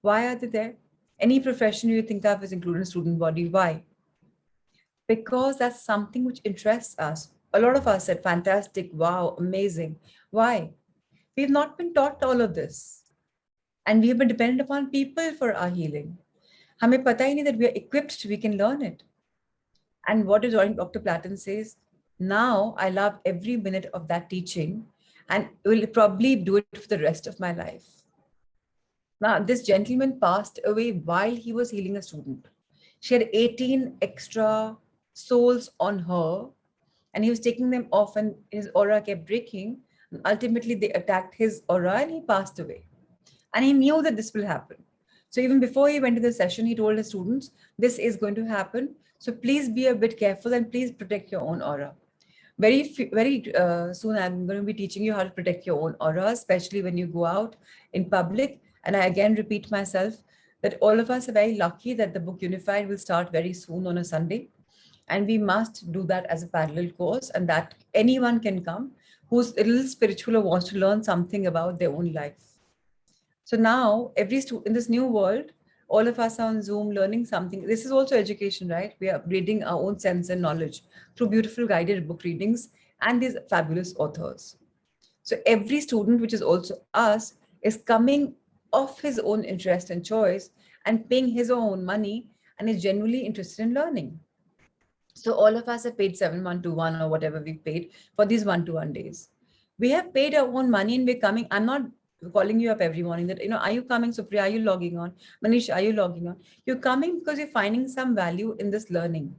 Why are they there? Any profession you think of is included in student body. Why? Because that's something which interests us. A lot of us said, fantastic, wow, amazing. Why? We've not been taught all of this. And we have been dependent upon people for our healing. हमें पता ही नहीं that we are equipped, we can learn it. And what is Dr. Platten says, now I love every minute of that teaching and will probably do it for the rest of my life. Now, this gentleman passed away while he was healing a student. She had 18 extra souls on her, and he was taking them off, and his aura kept breaking. And ultimately, they attacked his aura and he passed away. And he knew that this will happen. So even before he went to the session, he told his students, this is going to happen. So please be a bit careful and please protect your own aura. Very soon, I'm going to be teaching you how to protect your own aura, especially when you go out in public. And I again repeat myself that all of us are very lucky that the book Unified will start very soon on a Sunday. And we must do that as a parallel course, and that anyone can come who's a little spiritual or wants to learn something about their own life. So now every student in this new world, all of us are on Zoom learning something. This is also education, right? We are upgrading our own sense and knowledge through beautiful guided book readings and these fabulous authors. So every student, which is also us, is coming of his own interest and choice and paying his own money and is genuinely interested in learning. So all of us have paid 7121 or whatever we paid for these 1-to-1 days. We have paid our own money and we're coming. I'm not calling you up every morning that, are you coming, Supriya? Are you logging on? Manish, are you logging on? You're coming because you're finding some value in this learning.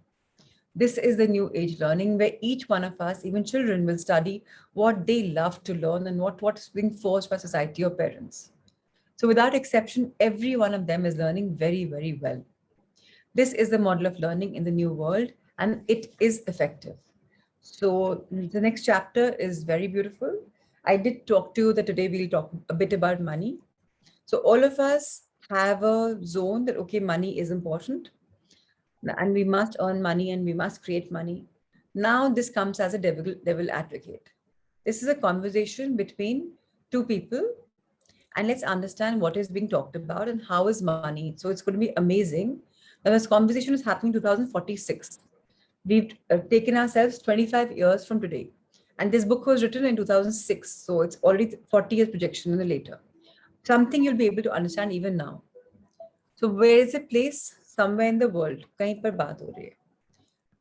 This is the new age learning where each one of us, even children, will study what they love to learn and what's being forced by society or parents. So without exception, every one of them is learning very, very well. This is the model of learning in the new world, and it is effective. So the next chapter is very beautiful. I did talk to you that today we'll talk a bit about money. So all of us have a zone that, okay, money is important and we must earn money and we must create money. Now this comes as a devil advocate. This is a conversation between two people, and let's understand what is being talked about and how is money. So it's going to be amazing. Now this conversation is happening 2046. We've taken ourselves 25 years from today. And this book was written in 2006. So it's already 40 years projection in the later. Something you'll be able to understand even now. So where is a place? Somewhere in the world. Kahin par baat ho rahi hai.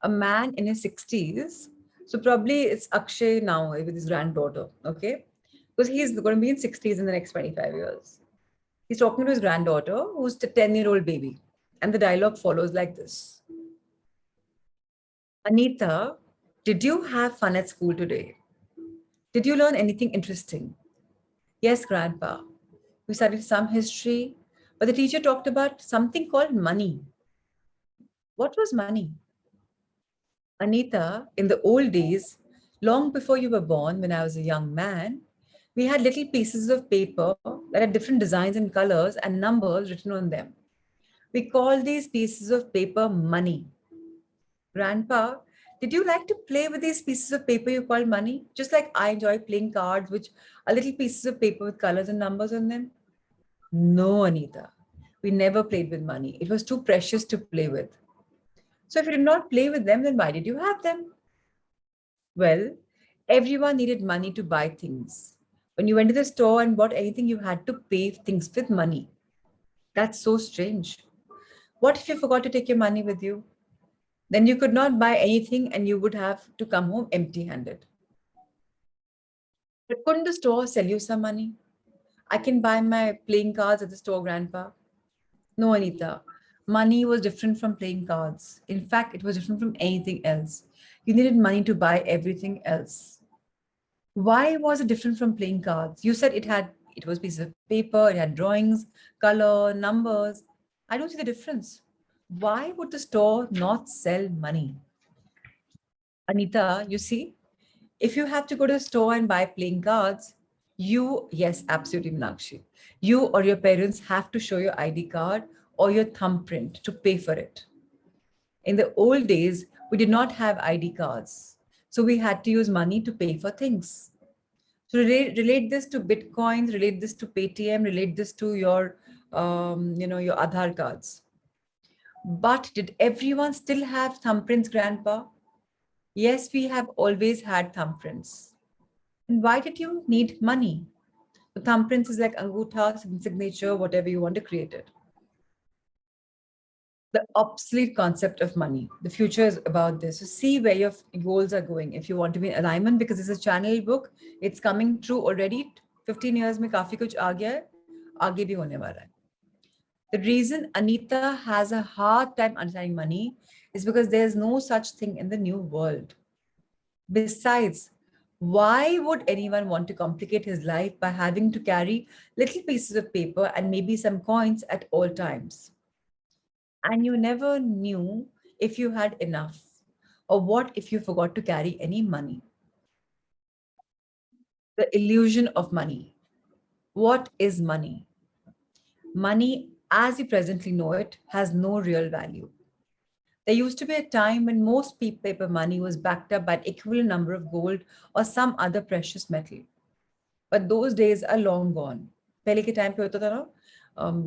A man in his 60s. So probably it's Akshay now with his granddaughter. Okay. Because he's going to be in 60s in the next 25 years. He's talking to his granddaughter, who's a 10-year-old baby. And the dialogue follows like this. Anita, did you have fun at school today? Did you learn anything interesting? Yes, Grandpa. We studied some history, but the teacher talked about something called money. What was money? Anita, in the old days, long before you were born, when I was a young man, we had little pieces of paper that had different designs and colors and numbers written on them. We call these pieces of paper money. Grandpa, did you like to play with these pieces of paper you call money? Just like I enjoy playing cards, which are little pieces of paper with colors and numbers on them? No, Anita. We never played with money. It was too precious to play with. So if you did not play with them, then why did you have them? Well, everyone needed money to buy things. When you went to the store and bought anything, you had to pay things with money. That's so strange. What if you forgot to take your money with you? Then you could not buy anything and you would have to come home empty-handed. But couldn't the store sell you some money? I can buy my playing cards at the store, Grandpa. No, Anita. Money was different from playing cards. In fact, it was different from anything else. You needed money to buy everything else. Why was it different from playing cards? You said it was pieces of paper, it had drawings, color, numbers. I don't see the difference. Why would the store not sell money? Anita, you see, if you have to go to the store and buy playing cards, Yes, absolutely, Meenakshi. You or your parents have to show your ID card or your thumbprint to pay for it. In the old days, we did not have ID cards. So we had to use money to pay for things. So relate this to Bitcoins, relate this to Paytm, relate this to your Aadhaar cards. But did everyone still have thumbprints, Grandpa? Yes, we have always had thumbprints. And why did you need money? The thumbprints is like angutha, signature, whatever you want to create it. The obsolete concept of money. The future is about this. So see where your goals are going. If you want to be in alignment, because it's a channel book, it's coming true already. 15 years में काफी कुछ आ गया है, आगे भी होने वाला है. The reason Anita has a hard time understanding money is because there's no such thing in the new world. Besides, why would anyone want to complicate his life by having to carry little pieces of paper and maybe some coins at all times? And you never knew if you had enough, or what if you forgot to carry any money? The illusion of money. What is money? Money, as we presently know it, has no real value. There used to be a time when most paper money was backed up by an equivalent number of gold or some other precious metal. But those days are long gone. पहले के time पे होता था ना,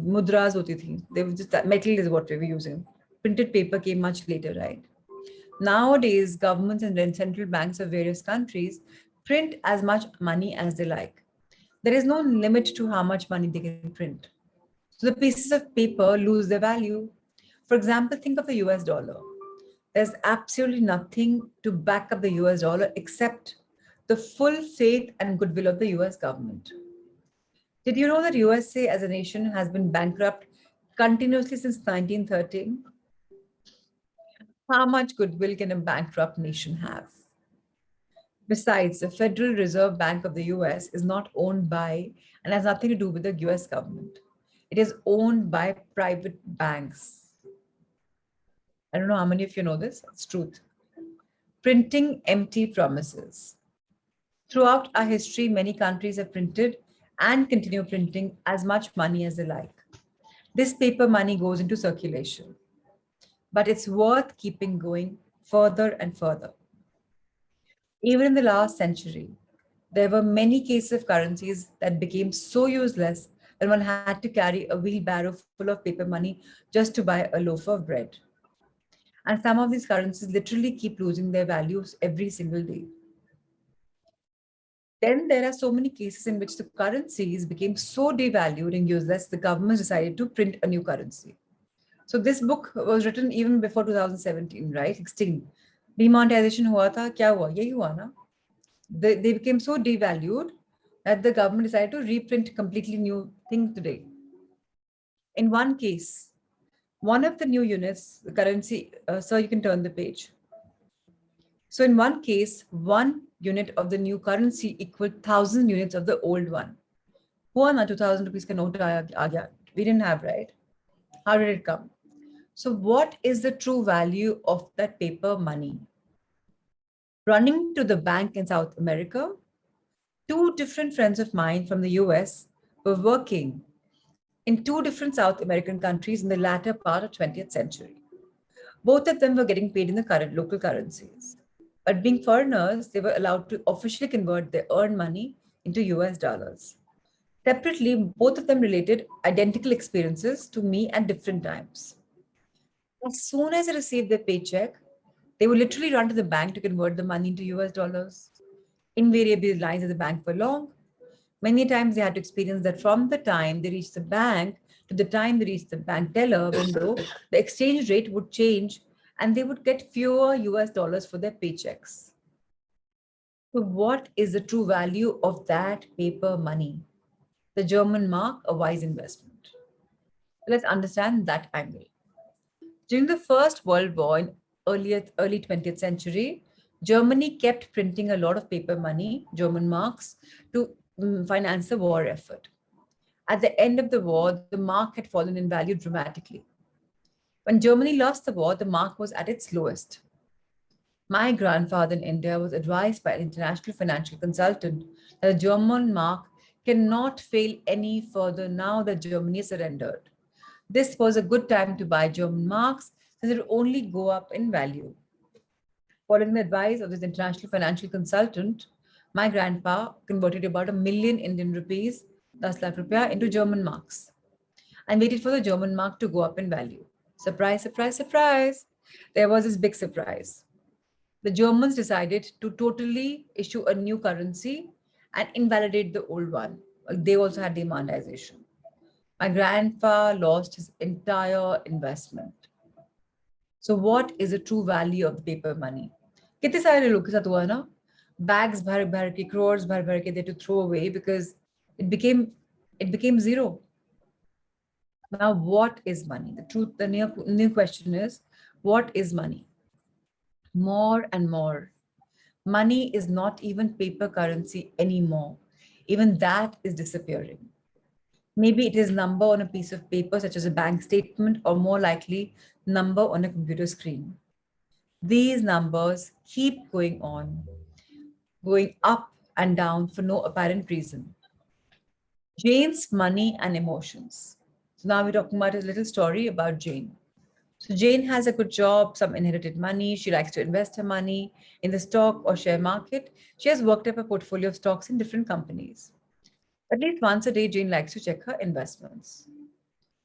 mudras होती थी. They were just metal is what we were using. Printed paper came much later, right? Nowadays, governments and central banks of various countries print as much money as they like. There is no limit to how much money they can print. So the pieces of paper lose their value. For example, think of the US dollar. There's absolutely nothing to back up the US dollar except the full faith and goodwill of the US government. Did you know that USA as a nation has been bankrupt continuously since 1913? How much goodwill can a bankrupt nation have? Besides, the Federal Reserve Bank of the US is not owned by and has nothing to do with the US government. It is owned by private banks. I don't know how many of you know this. It's truth. Printing empty promises. Throughout our history, many countries have printed and continue printing as much money as they like. This paper money goes into circulation, but it's worth keeping going further and further. Even in the last century, there were many cases of currencies that became so useless that one had to carry a wheelbarrow full of paper money just to buy a loaf of bread. And some of these currencies literally keep losing their values every single day. Then there are so many cases in which the currencies became so devalued and useless, the government decided to print a new currency. So this book was written even before 2017, right? 16. Demonetization hua tha, kya hua? Yahi hua na? They became so devalued that the government decided to reprint completely new thing today. In one case, one of the new units, the currency, sir, you can turn the page. So in one case, 1 unit of the new currency equaled 1,000 units of the old one. Hua na 2,000 rupees ka note aaya gaya. We didn't have, right? How did it come? So what is the true value of that paper money? Running to the bank in South America, 2 different friends of mine from the US were working in 2 different South American countries in the latter part of 20th century. Both of them were getting paid in the current local currencies. But being foreigners, they were allowed to officially convert their earned money into US dollars. Separately, both of them related identical experiences to me at different times. As soon as they received their paycheck, they would literally run to the bank to convert the money into US dollars. Invariably, the lines at the bank were long. Many times they had to experience that from the time they reached the bank to the time they reached the bank teller window, the exchange rate would change and they would get fewer US dollars for their paychecks. So what is the true value of that paper money? The German mark, a wise investment. Let's understand that angle. During the First World War in early 20th century, Germany kept printing a lot of paper money, German marks, to finance the war effort. At the end of the war, the mark had fallen in value dramatically. When Germany lost the war, the mark was at its lowest. My grandfather in India was advised by an international financial consultant that the German mark cannot fail any further now that Germany surrendered. This was a good time to buy German marks since it would only go up in value. Following the advice of this international financial consultant, my grandpa converted about a million Indian rupees, 10 lakh rupiah, into German marks and waited for the German mark to go up in value. Surprise, surprise, surprise. There was this big surprise. The Germans decided to totally issue a new currency and invalidate the old one. They also had demonetization. My grandpa lost his entire investment. So what is the true value of the paper money? कितने सारे लोग के साथ हुआ ना? Bags भर भर के, crores भर भर के, they had to throw away because it became zero. Now, what is money? The new question is, what is money? More and more, money is not even paper currency anymore. Even that is disappearing. Maybe it is number on a piece of paper, such as a bank statement, or more likely, number on a computer screen. These numbers keep going on, going up and down for no apparent reason. Jane's money and emotions. So now we're talking about a little story about Jane. So Jane has a good job, some inherited money. She likes to invest her money in the stock or share market. She has worked up a portfolio of stocks in different companies. At least once a day, Jane likes to check her investments.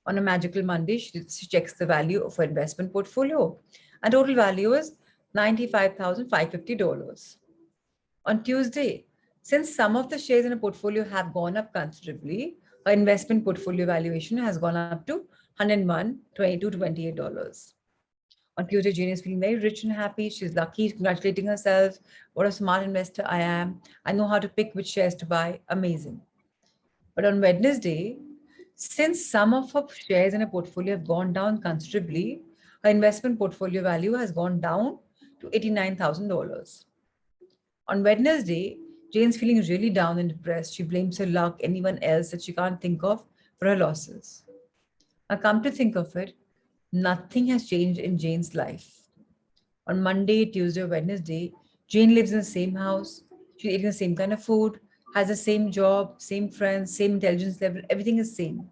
On a magical Monday, she checks the value of her investment portfolio. And total value is $95,550. On Tuesday, since some of the shares in a portfolio have gone up considerably, her investment portfolio valuation has gone up to $101, $22, $28. On Tuesday, Jane is feeling very rich and happy. She's lucky, congratulating herself. What a smart investor I am. I know how to pick which shares to buy. Amazing. But on Wednesday, since some of her shares in a portfolio have gone down considerably, her investment portfolio value has gone down to $89,000. On Wednesday, Jane's feeling really down and depressed. She blames her luck, anyone else that she can't think of for her losses. Now, come to think of it, nothing has changed in Jane's life. On Monday, Tuesday, or Wednesday, Jane lives in the same house. She's eating the same kind of food, has the same job, same friends, same intelligence level. Everything is same.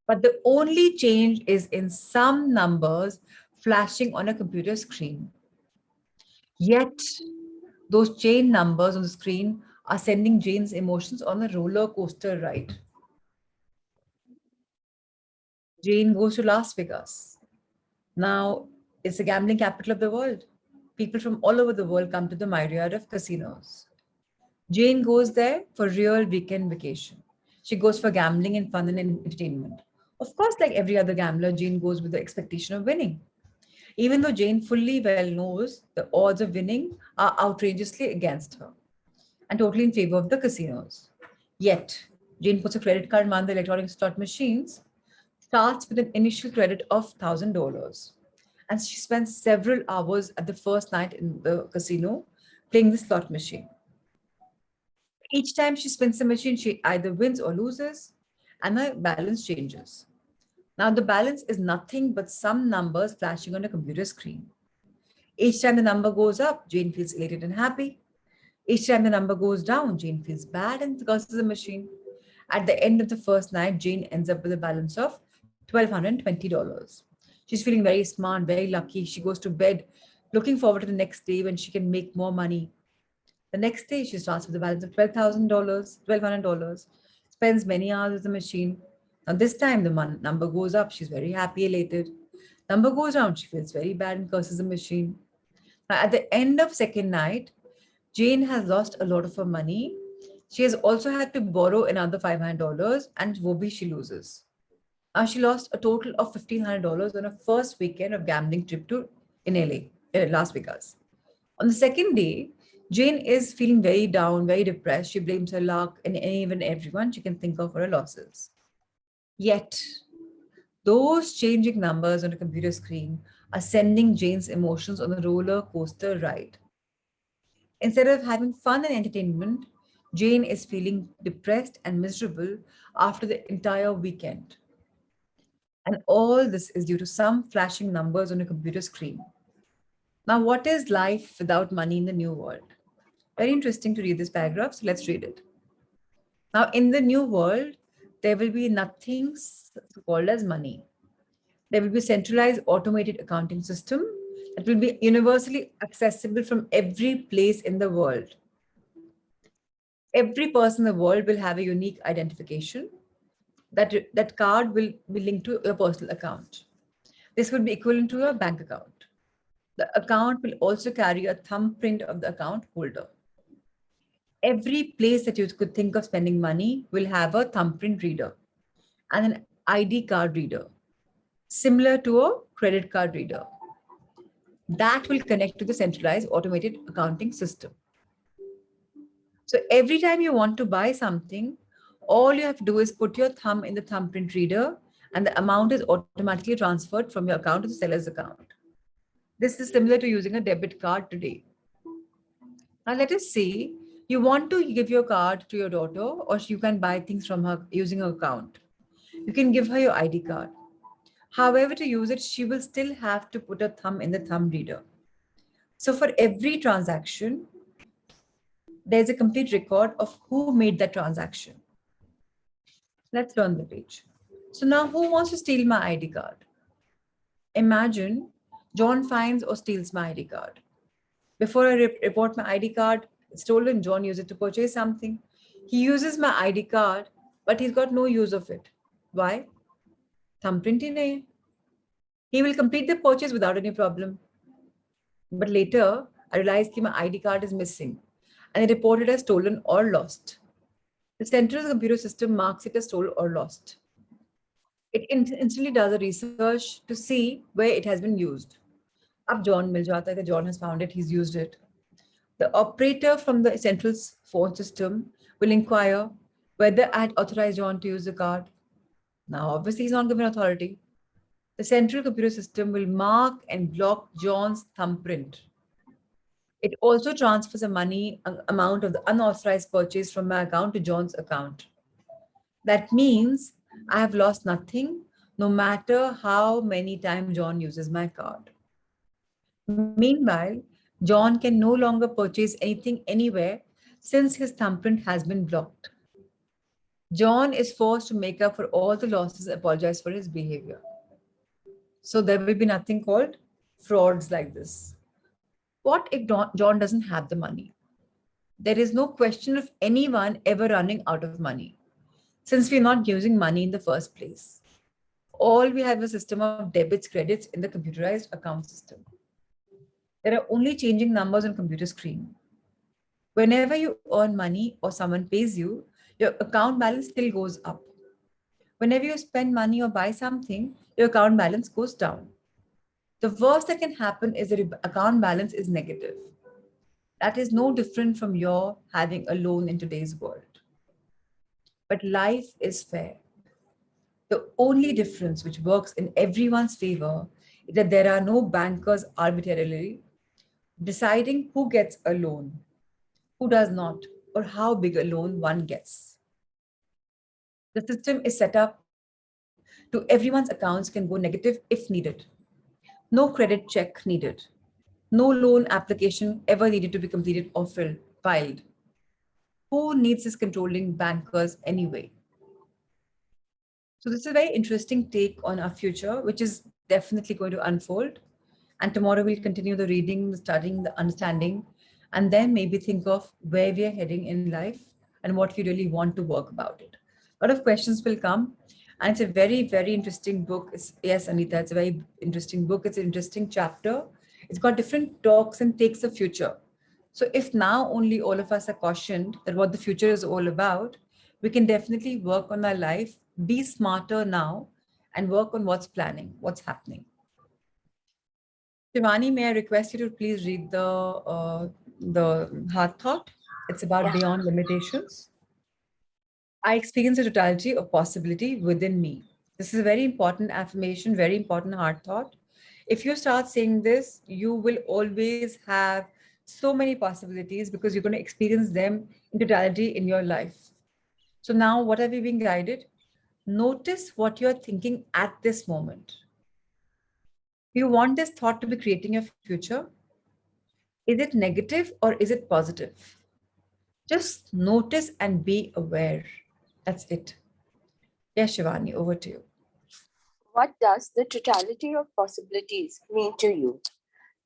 But the only change is in some numbers flashing on a computer screen. Yet, those Jane numbers on the screen are sending Jane's emotions on a roller coaster ride. Jane goes to Las Vegas. Now, it's the gambling capital of the world. People from all over the world come to the myriad of casinos. Jane goes there for real weekend vacation. She goes for gambling and fun and entertainment. Of course, like every other gambler, Jane goes with the expectation of winning. Even though Jane fully well knows the odds of winning are outrageously against her and totally in favor of the casinos. Yet, Jane puts a credit card in one of the electronic slot machines, starts with an initial credit of $1,000. And she spends several hours at the first night in the casino playing the slot machine. Each time she spins the machine, she either wins or loses, and the balance changes. Now, the balance is nothing but some numbers flashing on a computer screen. Each time the number goes up, Jane feels elated and happy. Each time the number goes down, Jane feels bad and curses the machine. At the end of the first night, Jane ends up with a balance of $1,220. She's feeling very smart, very lucky. She goes to bed looking forward to the next day when she can make more money. The next day, she starts with a balance of $12,000, $1,200, spends many hours with the machine. Now, this time the number goes up. She's very happy, elated. Number goes down. She feels very bad and curses the machine. Now, at the end of second night, Jane has lost a lot of her money. She has also had to borrow another $500, and woe she loses. Now, she lost a total of $1,500 on her first weekend of gambling trip to in LA, Las Vegas. On the second day, Jane is feeling very down, very depressed. She blames her luck and even everyone she can think of for her losses. Yet, those changing numbers on a computer screen are sending Jane's emotions on a roller coaster ride. Instead of having fun and entertainment, Jane is feeling depressed and miserable after the entire weekend. And all this is due to some flashing numbers on a computer screen. Now, what is life without money in the new world? Very interesting to read this paragraph, so let's read it. Now, in the new world, there will be nothing called as money. There will be centralized automated accounting system that will be universally accessible from every place in the world. Every person in the world will have a unique identification. That card will be linked to your personal account. This would be equivalent to your bank account. The account will also carry a thumbprint of the account holder. Every place that you could think of spending money will have a thumbprint reader and an ID card reader, similar to a credit card reader. That will connect to the centralized automated accounting system. So every time you want to buy something, all you have to do is put your thumb in the thumbprint reader and the amount is automatically transferred from your account to the seller's account. This is similar to using a debit card today. Now let us say you want to give your card to your daughter or you can buy things from her using her account. You can give her your ID card. However, to use it, she will still have to put a thumb in the thumb reader. So for every transaction, there's a complete record of who made that transaction. Let's turn the page. So now who wants to steal my ID card? Imagine John finds or steals my ID card. Before I report my ID card stolen, John used it to purchase something. He uses my ID card, but he's got no use of it. Why? Thumbprint hi nahi hai. He will complete the purchase without any problem. But later, I realized that my ID card is missing and I report it as stolen or lost. The central computer system marks it as stolen or lost. It instantly does a research to see where it has been used. Ab John mil jata hai that John has found it, he's used it. The operator from the central phone system will inquire whether I had authorized John to use the card. Now, obviously, he's not given authority. The central computer system will mark and block John's thumbprint. It also transfers a money amount of the unauthorized purchase from my account to John's account. That means I have lost nothing, no matter how many times John uses my card. Meanwhile, John can no longer purchase anything anywhere since his thumbprint has been blocked. John is forced to make up for all the losses and apologize for his behavior. So there will be nothing called frauds like this. What if John doesn't have the money? There is no question of anyone ever running out of money, since we're not using money in the first place. All we have is a system of debits, credits in the computerized account system. There are only changing numbers on computer screen. Whenever you earn money or someone pays you, your account balance still goes up. Whenever you spend money or buy something, your account balance goes down. The worst that can happen is that your account balance is negative. That is no different from your having a loan in today's world. But life is fair. The only difference which works in everyone's favor is that there are no bankers arbitrarily deciding who gets a loan, who does not, or how big a loan one gets. The system is set up to everyone's accounts can go negative if needed. No credit check needed. No loan application ever needed to be completed or filed. Who needs this controlling bankers anyway? So this is a very interesting take on our future, which is definitely going to unfold. And tomorrow we'll continue the reading, the studying, the understanding, and then maybe think of where we are heading in life and what we really want to work about it. A lot of questions will come. And it's a very, very interesting book. Yes, Anita, it's a very interesting book. It's an interesting chapter. It's got different talks and takes the future. So if now only all of us are cautioned that what the future is all about, we can definitely work on our life, be smarter now, and work on what's planning, what's happening. Shivani, may I request you to please read the heart thought? It's about beyond limitations. I experience a totality of possibility within me. This is a very important affirmation, very important heart thought. If you start saying this, you will always have so many possibilities because you're going to experience them in totality in your life. So now what have you been guided? Notice what you're thinking at this moment. Do you want this thought to be creating your future? Is it negative or is it positive? Just notice and be aware. That's it. Yes, Shivani, over to you. What does the totality of possibilities mean to you?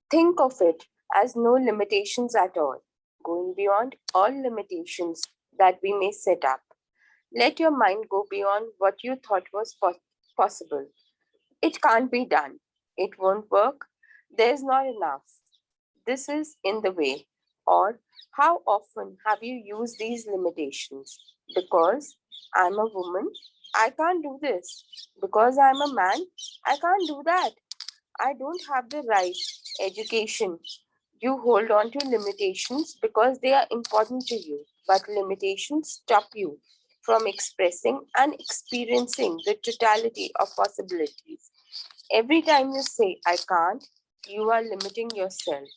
Think of it as no limitations at all, going beyond all limitations that we may set up. Let your mind go beyond what you thought was possible. It can't be done. It won't work. There's not enough. This is in the way. Or how often have you used these limitations? Because I'm a woman, I can't do this. Because I'm a man, I can't do that. I don't have the right education. You hold on to limitations because they are important to you, but limitations stop you from expressing and experiencing the totality of possibilities. Every time you say, I can't, you are limiting yourself.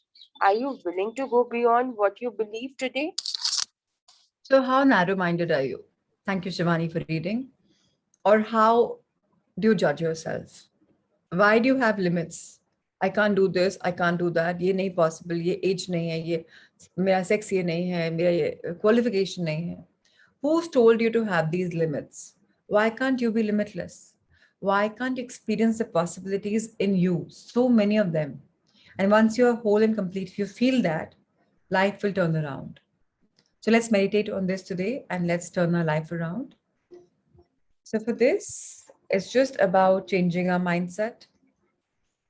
Are you willing to go beyond what you believe today? So, how narrow minded are you? Thank you, Shivani, for reading. Or how do you judge yourself? Why do you have limits? I can't do this, I can't do that, ये नहीं possible, ये age नहीं है, ये मेरा sex ये नहीं है, मेरा ये qualification नहीं है. Who's told you to have these limits? Why can't you be limitless? Why can't you experience the possibilities in you? So many of them. And once you're whole and complete, if you feel that, life will turn around. So let's meditate on this today and let's turn our life around. So for this, it's just about changing our mindset.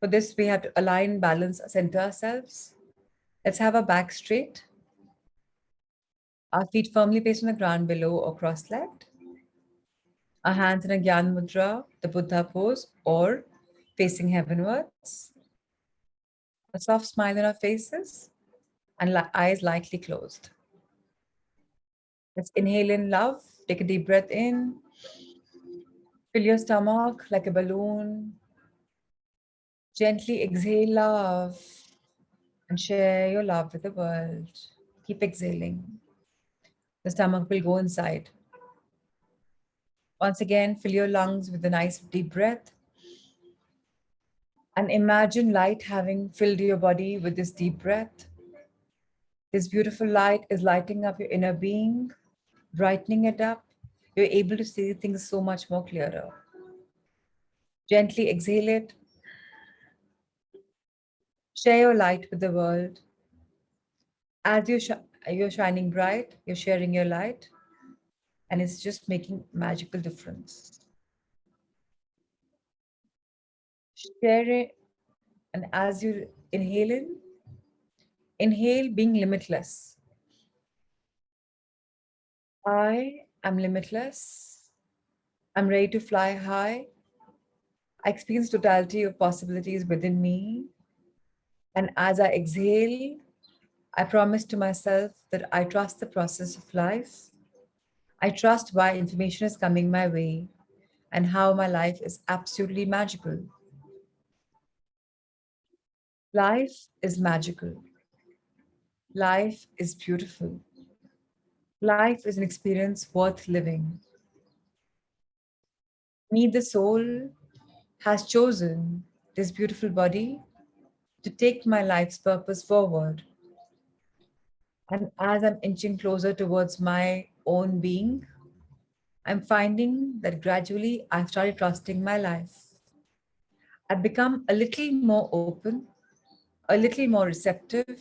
For this, we have to align, balance, center ourselves. Let's have our back straight, our feet firmly placed on the ground below or cross-legged. Our hands in a Gyan Mudra, the Buddha pose, or facing heavenwards. A soft smile on our faces and eyes lightly closed. Let's inhale in love. Take a deep breath in. Fill your stomach like a balloon. Gently exhale love and share your love with the world. Keep exhaling. The stomach will go inside. Once again, fill your lungs with a nice deep breath. And imagine light having filled your body with this deep breath. This beautiful light is lighting up your inner being, brightening it up. You're able to see things so much more clearer. Gently exhale it. Share your light with the world. As you're shining bright, you're sharing your light, and it's just making magical difference. Share it, and as you inhale being limitless. I am limitless. I'm ready to fly high. I experience totality of possibilities within me. And as I exhale, I promise to myself that I trust the process of life. I trust why information is coming my way and how my life is absolutely magical. Life is magical. Life is beautiful. Life is an experience worth living. Me, the soul, has chosen this beautiful body to take my life's purpose forward. And as I'm inching closer towards my own being, I'm finding that gradually I've started trusting my life. I've become a little more open, a little more receptive,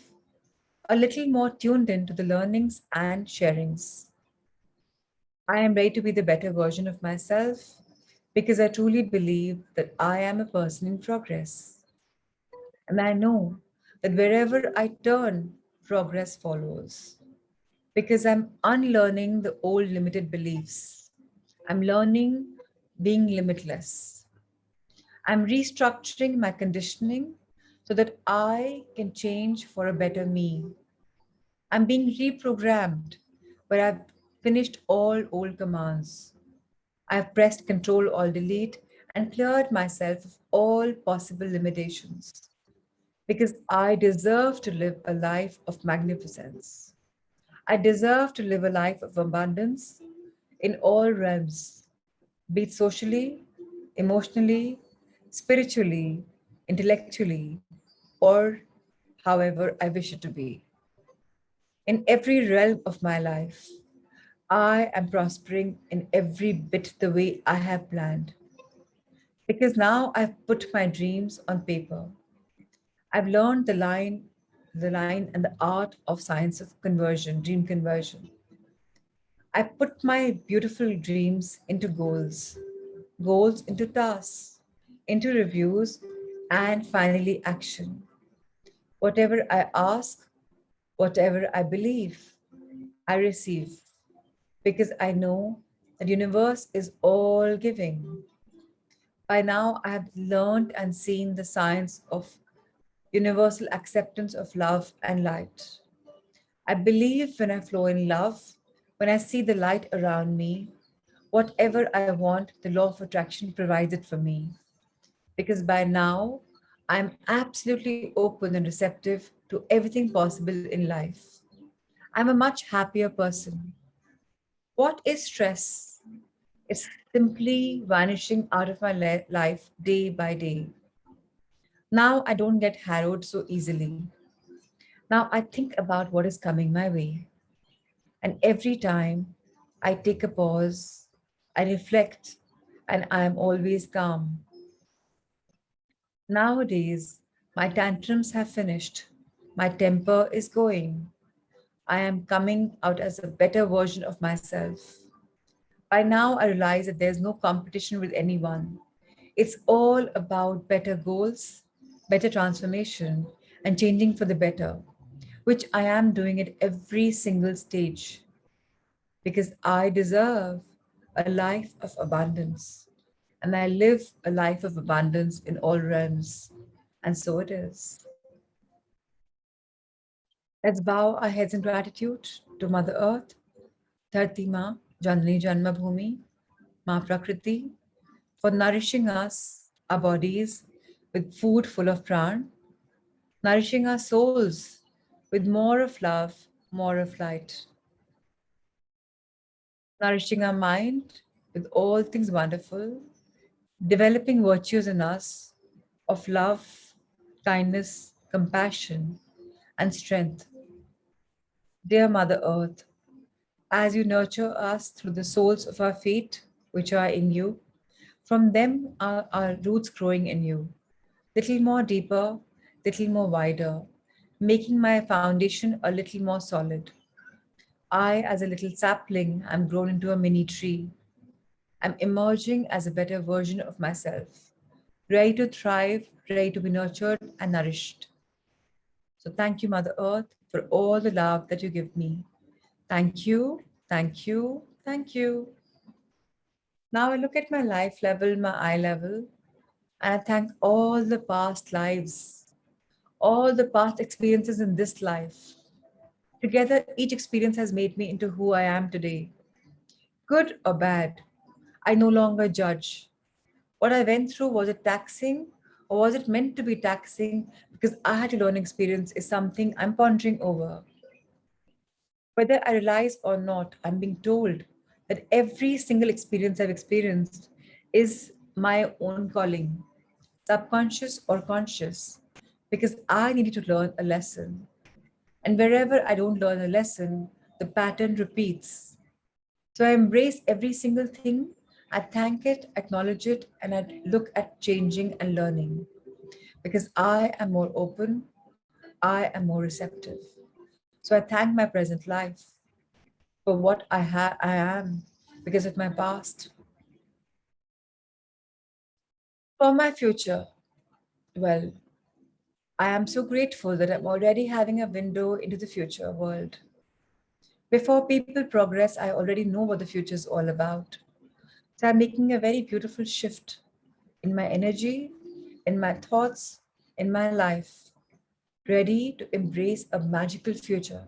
a little more tuned into the learnings and sharings. I am ready to be the better version of myself because I truly believe that I am a person in progress. And I know that wherever I turn, progress follows because I'm unlearning the old limited beliefs. I'm learning being limitless. I'm restructuring my conditioning so that I can change for a better me. I'm being reprogrammed where I've finished all old commands. I've pressed Control Alt Delete and cleared myself of all possible limitations because I deserve to live a life of magnificence. I deserve to live a life of abundance in all realms, be it socially, emotionally, spiritually, intellectually, or however I wish it to be. in every realm of my life. I am prospering in every bit the way I have planned. Because now I've put my dreams on paper. I've learned the line and the art of science of conversion, dream conversion. I put my beautiful dreams into goals, goals into tasks, into reviews, and finally action. Whatever I ask, whatever I believe, I receive because I know that universe is all giving. By now, I have learned and seen the science of universal acceptance of love and light. I believe when I flow in love, when I see the light around me, whatever I want, the law of attraction provides it for me. Because by now, I'm absolutely open and receptive to everything possible in life. I'm a much happier person. What is stress? It's simply vanishing out of my life day by day. Now I don't get harrowed so easily. Now I think about what is coming my way. And every time I take a pause, I reflect, and I am always calm. Nowadays, my tantrums have finished. My temper is going. I am coming out as a better version of myself. By now, I realize that there's no competition with anyone. It's all about better goals, better transformation, and changing for the better, which I am doing at every single stage because I deserve a life of abundance. And I live a life of abundance in all realms. And so it is. Let's bow our heads in gratitude to Mother Earth, Dharti Ma, Janani Janma Bhumi, Ma Prakriti, for nourishing us, our bodies, with food full of pran, nourishing our souls with more of love, more of light, nourishing our mind with all things wonderful, developing virtues in us of love, kindness, compassion, and strength. Dear Mother Earth, as you nurture us through the soles of our feet, which are in you, from them are our roots growing in you, little more deeper, little more wider, making my foundation a little more solid. I, as a little sapling, am grown into a mini tree. I'm emerging as a better version of myself, ready to thrive, ready to be nurtured and nourished. So thank you, Mother Earth, for all the love that you give me. Thank you, thank you, thank you. Now I look at my life level, my eye level, and I thank all the past lives, all the past experiences in this life. Together, each experience has made me into who I am today. Good or bad, I no longer judge. What I went through, was it taxing or was it meant to be taxing because I had to learn experience is something I'm pondering over. Whether I realize or not, I'm being told that every single experience I've experienced is my own calling, subconscious or conscious, because I needed to learn a lesson. And wherever I don't learn a lesson, the pattern repeats. So I embrace every single thing, I thank it, acknowledge it, and I look at changing and learning because I am more open, I am more receptive. So I thank my present life for what I am because of my past. For my future, well, I am so grateful that I'm already having a window into the future world. Before people progress, I already know what the future is all about. So I'm making a very beautiful shift in my energy, in my thoughts, in my life, ready to embrace a magical future.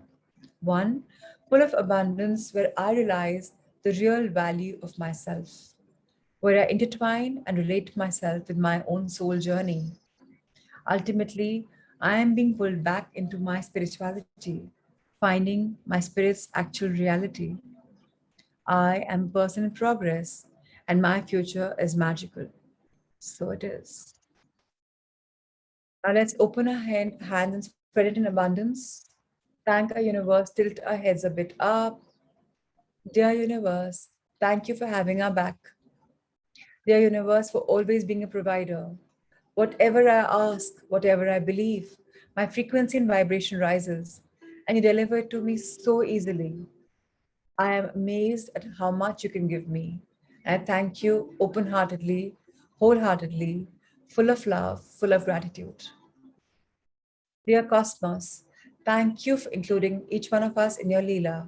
One full of abundance where I realize the real value of myself, where I intertwine and relate myself with my own soul journey. Ultimately, I am being pulled back into my spirituality, finding my spirit's actual reality. I am a person in progress, and my future is magical. So it is. Now let's open our hands and spread it in abundance. Thank our universe, tilt our heads a bit up. Dear universe, thank you for having our back. Dear universe, for always being a provider. Whatever I ask, whatever I believe, my frequency and vibration rises, and you deliver it to me so easily. I am amazed at how much you can give me. And I thank you open heartedly, wholeheartedly, full of love, full of gratitude. Dear Cosmos, thank you for including each one of us in your Leela.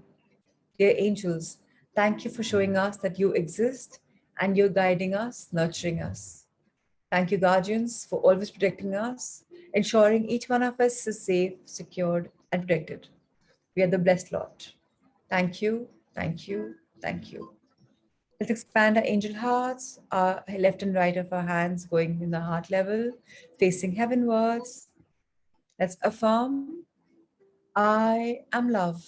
Dear angels, thank you for showing us that you exist and you're guiding us, nurturing us. Thank you, guardians, for always protecting us, ensuring each one of us is safe, secured, and protected. We are the blessed lot. Thank you, thank you, thank you. Let's expand our angel hearts, our left and right of our hands going in the heart level, facing heavenwards. Let's affirm I am love.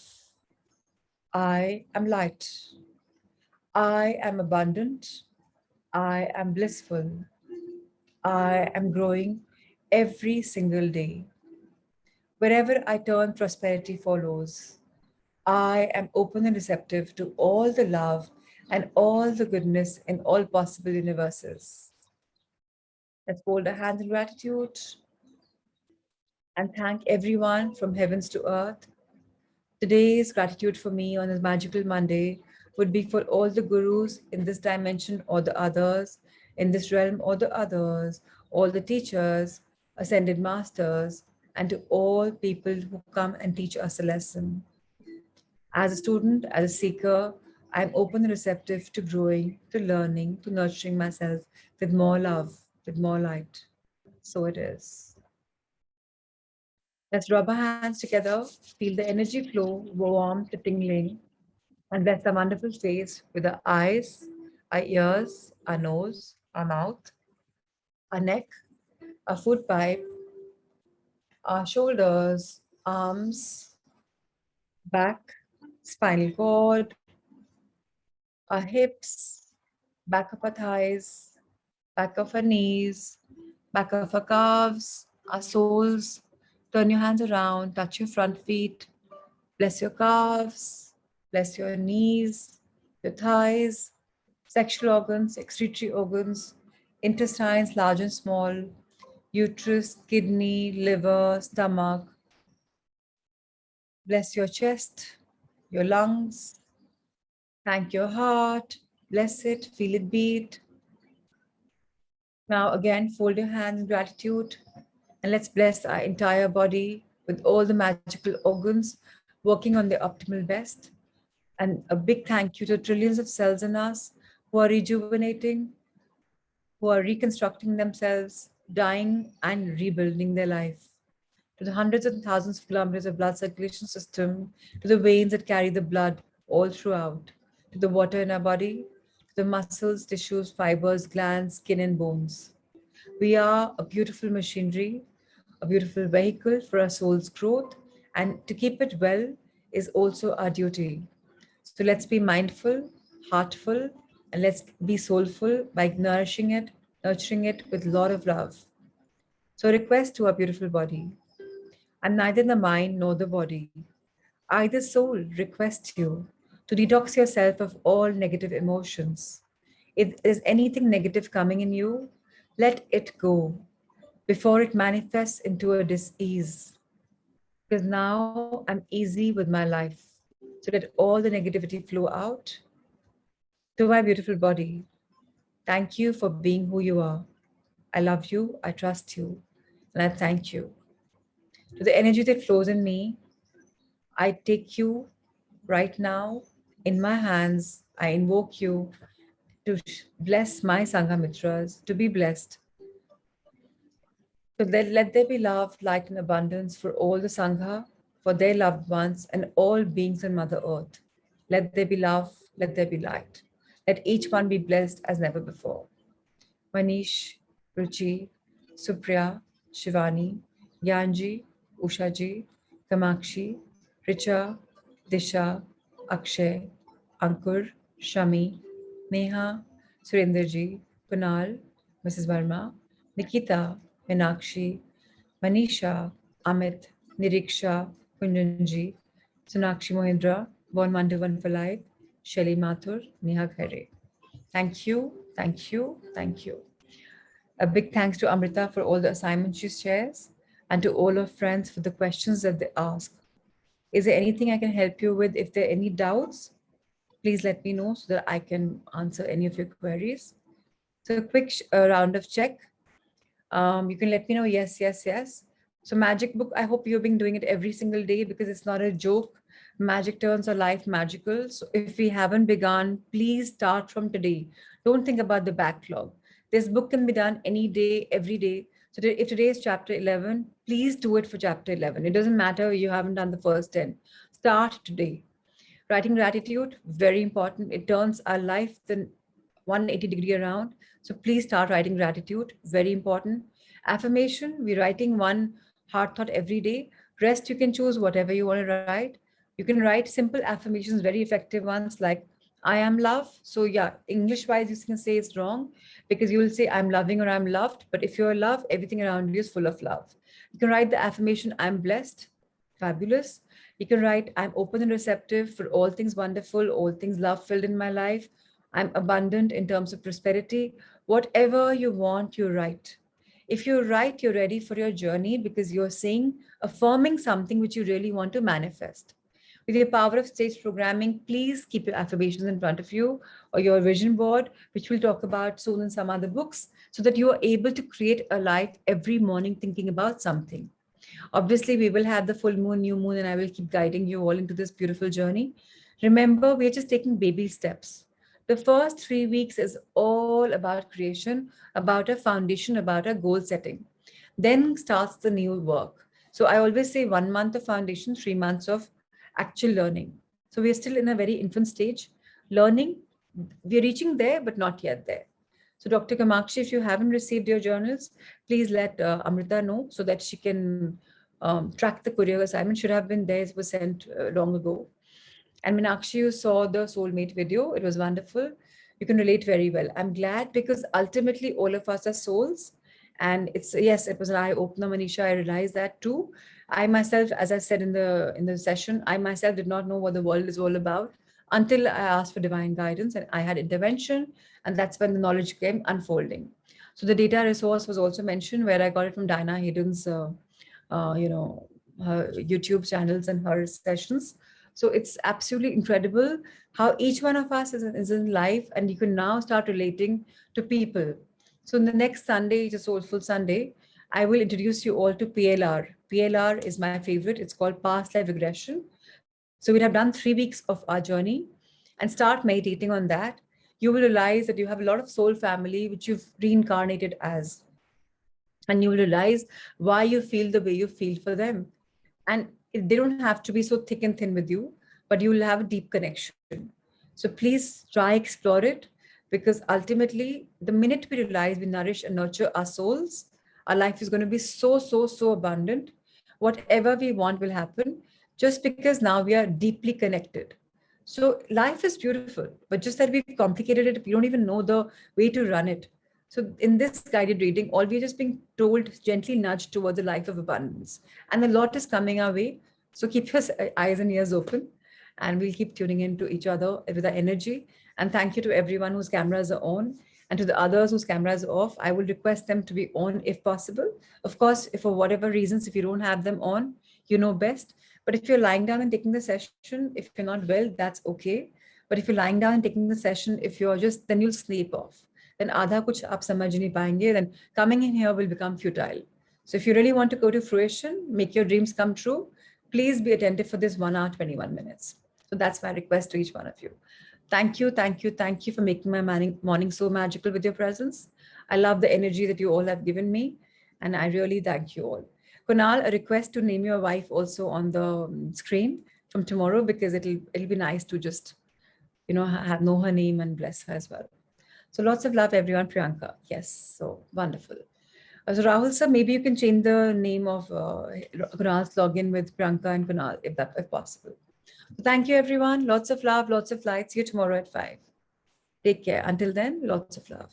I am light. I am abundant. I am blissful. I am growing every single day. Wherever I turn, prosperity follows. I am open and receptive to all the love and all the goodness in all possible universes. Let's fold our hands in gratitude and thank everyone from heavens to earth. Today's gratitude for me on this magical Monday would be for all the gurus in this dimension or the others, in this realm or the others, all the teachers, ascended masters, and to all people who come and teach us a lesson. As a student, as a seeker, I'm open and receptive to growing, to learning, to nurturing myself with more love, with more light. So it is. Let's rub our hands together, feel the energy flow, warm to tingling, and bless our wonderful face with our eyes, our ears, our nose, our mouth, our neck, our foot pipe, our shoulders, arms, back, spinal cord, our hips, back of our thighs, back of our knees, back of our calves, our soles. Turn your hands around, touch your front feet, bless your calves, bless your knees, your thighs, sexual organs, excretory organs, intestines, large and small, uterus, kidney, liver, stomach. Bless your chest, your lungs. Thank your heart. Bless it, feel it beat. Now, again, fold your hands in gratitude and let's bless our entire body with all the magical organs working on their optimal best. And a big thank you to trillions of cells in us who are rejuvenating, who are reconstructing themselves, dying, and rebuilding their life. To the hundreds and thousands of kilometers of blood circulation system, to the veins that carry the blood all throughout, to the water in our body, to the muscles, tissues, fibers, glands, skin, and bones. We are a beautiful machinery, a beautiful vehicle for our soul's growth, and to keep it well is also our duty. So let's be mindful, heartful, and let's be soulful by nurturing it with a lot of love. So, request to our beautiful body. I'm neither the mind nor the body. I, the soul, request you to detox yourself of all negative emotions. If there's anything negative coming in you, let it go before it manifests into a dis-ease. Because now I'm easy with my life. So let all the negativity flow out to my beautiful body. Thank you for being who you are. I love you, I trust you, and I thank you. To the energy that flows in me, I take you right now in my hands. I invoke you to bless my Sangha Mitras, to be blessed. So let there be love, light, and abundance for all the Sangha, for their loved ones, and all beings on Mother Earth. Let there be love, let there be light. Let each one be blessed as never before. Manish, Ruchi, Supriya, Shivani, Gyanji, Ushaji, Kamakshi, Richa, Disha, Akshay, Ankur, Shami, Neha, Surendraji, Kunal, Mrs. Verma, Nikita, Meenakshi, Manisha, Amit, Niriksha, Kunjanji, Sonakshi Mohindra, Born Wonderful for Life, Shelly Mathur, Neha Khare. Thank you, thank you, thank you. A big thanks to Amrita for all the assignments she shares and to all our friends for the questions that they ask. Is there anything I can help you with? If there are any doubts, please let me know so that I can answer any of your queries. So a quick round of check. You can let me know, yes, yes, yes. So Magic Book, I hope you've been doing it every single day because it's not a joke. Magic turns our life magical. So if we haven't begun, please start from today. Don't think about the backlog. This book can be done any day, every day. So if today is chapter 11, please do it for chapter 11. It doesn't matter you haven't done the first 10. Start today. Writing gratitude, very important. It turns our life the 180-degree around. So please start writing gratitude, very important. Affirmation, we're writing one heart thought every day. Rest, you can choose whatever you want to write. You can write simple affirmations, very effective ones like I am love. So yeah, English wise, you can say it's wrong because you will say I'm loving or I'm loved. But if you're loved, everything around you is full of love. You can write the affirmation I'm blessed, fabulous. You can write I'm open and receptive for all things wonderful, all things love filled in my life. I'm abundant in terms of prosperity. Whatever you want, you write. If you write, you're ready for your journey because you're saying, affirming something which you really want to manifest. With your power of stage programming, please keep your affirmations in front of you or your vision board, which we'll talk about soon in some other books, so that you are able to create a life every morning thinking about something. Obviously, we will have the full moon, new moon, and I will keep guiding you all into this beautiful journey. Remember, we're just taking baby steps. The first 3 weeks is all about creation, about a foundation, about a goal setting. Then starts the new work. So I always say 1 month of foundation, 3 months of actual learning. So we're still in a very infant stage. Learning, we're reaching there, but not yet there. So Dr. Kamakshi, if you haven't received your journals, please let Amrita know so that she can track the courier assignment. Should have been there, it was sent long ago. And Meenakshi, you saw the soulmate video. It was wonderful. You can relate very well. I'm glad because ultimately all of us are souls. And it's, yes, it was an eye opener, Manisha. I realized that too. I myself, as I said in the session, I myself did not know what the world is all about until I asked for divine guidance and I had intervention. And that's when the knowledge came unfolding. So the data resource was also mentioned where I got it from Diana Hayden's, her YouTube channels and her sessions. So it's absolutely incredible how each one of us is in life, and you can now start relating to people. So in the next Sunday, it's a Soulful Sunday, I will introduce you all to PLR. PLR is my favorite. It's called Past Life Regression. So we'd have done 3 weeks of our journey and start meditating on that. You will realize that you have a lot of soul family, which you've reincarnated as. And you will realize why you feel the way you feel for them. And they don't have to be so thick and thin with you, but you will have a deep connection. So please try explore it, because ultimately the minute we realize we nourish and nurture our souls, our life is going to be so abundant. Whatever we want will happen just because now we are deeply connected. So life is beautiful, but just that we've complicated it, we don't even know the way to run it. So in this guided reading, all we're just being told, gently nudged towards a life of abundance. And a lot is coming our way. So keep your eyes and ears open, and we'll keep tuning into each other with our energy. And thank you to everyone whose cameras are on, and to the others whose cameras are off. I will request them to be on if possible. Of course, if for whatever reasons, if you don't have them on, you know best. But if you're lying down and taking the session, if you're not well, that's okay. But if you're lying down and taking the session, if you're just, then you'll sleep off. Then आधा कुछ आप समझ नहीं पाएंगे, then coming in here will become futile. So if you really want to go to fruition, make your dreams come true, please be attentive for this 1 hour, 21 minutes. So that's my request to each one of you. Thank you for making my morning so magical with your presence. I love the energy that you all have given me, and I really thank you all. Kunal, a request to name your wife also on the screen from tomorrow, because it'll be nice to just, know her name and bless her as well. So lots of love, everyone. Priyanka. Yes, so wonderful. So Rahul sir, maybe you can change the name of Kunal's login with Priyanka and Kunal, if possible. So thank you, everyone. Lots of love, lots of light. See you tomorrow at 5. Take care. Until then, lots of love.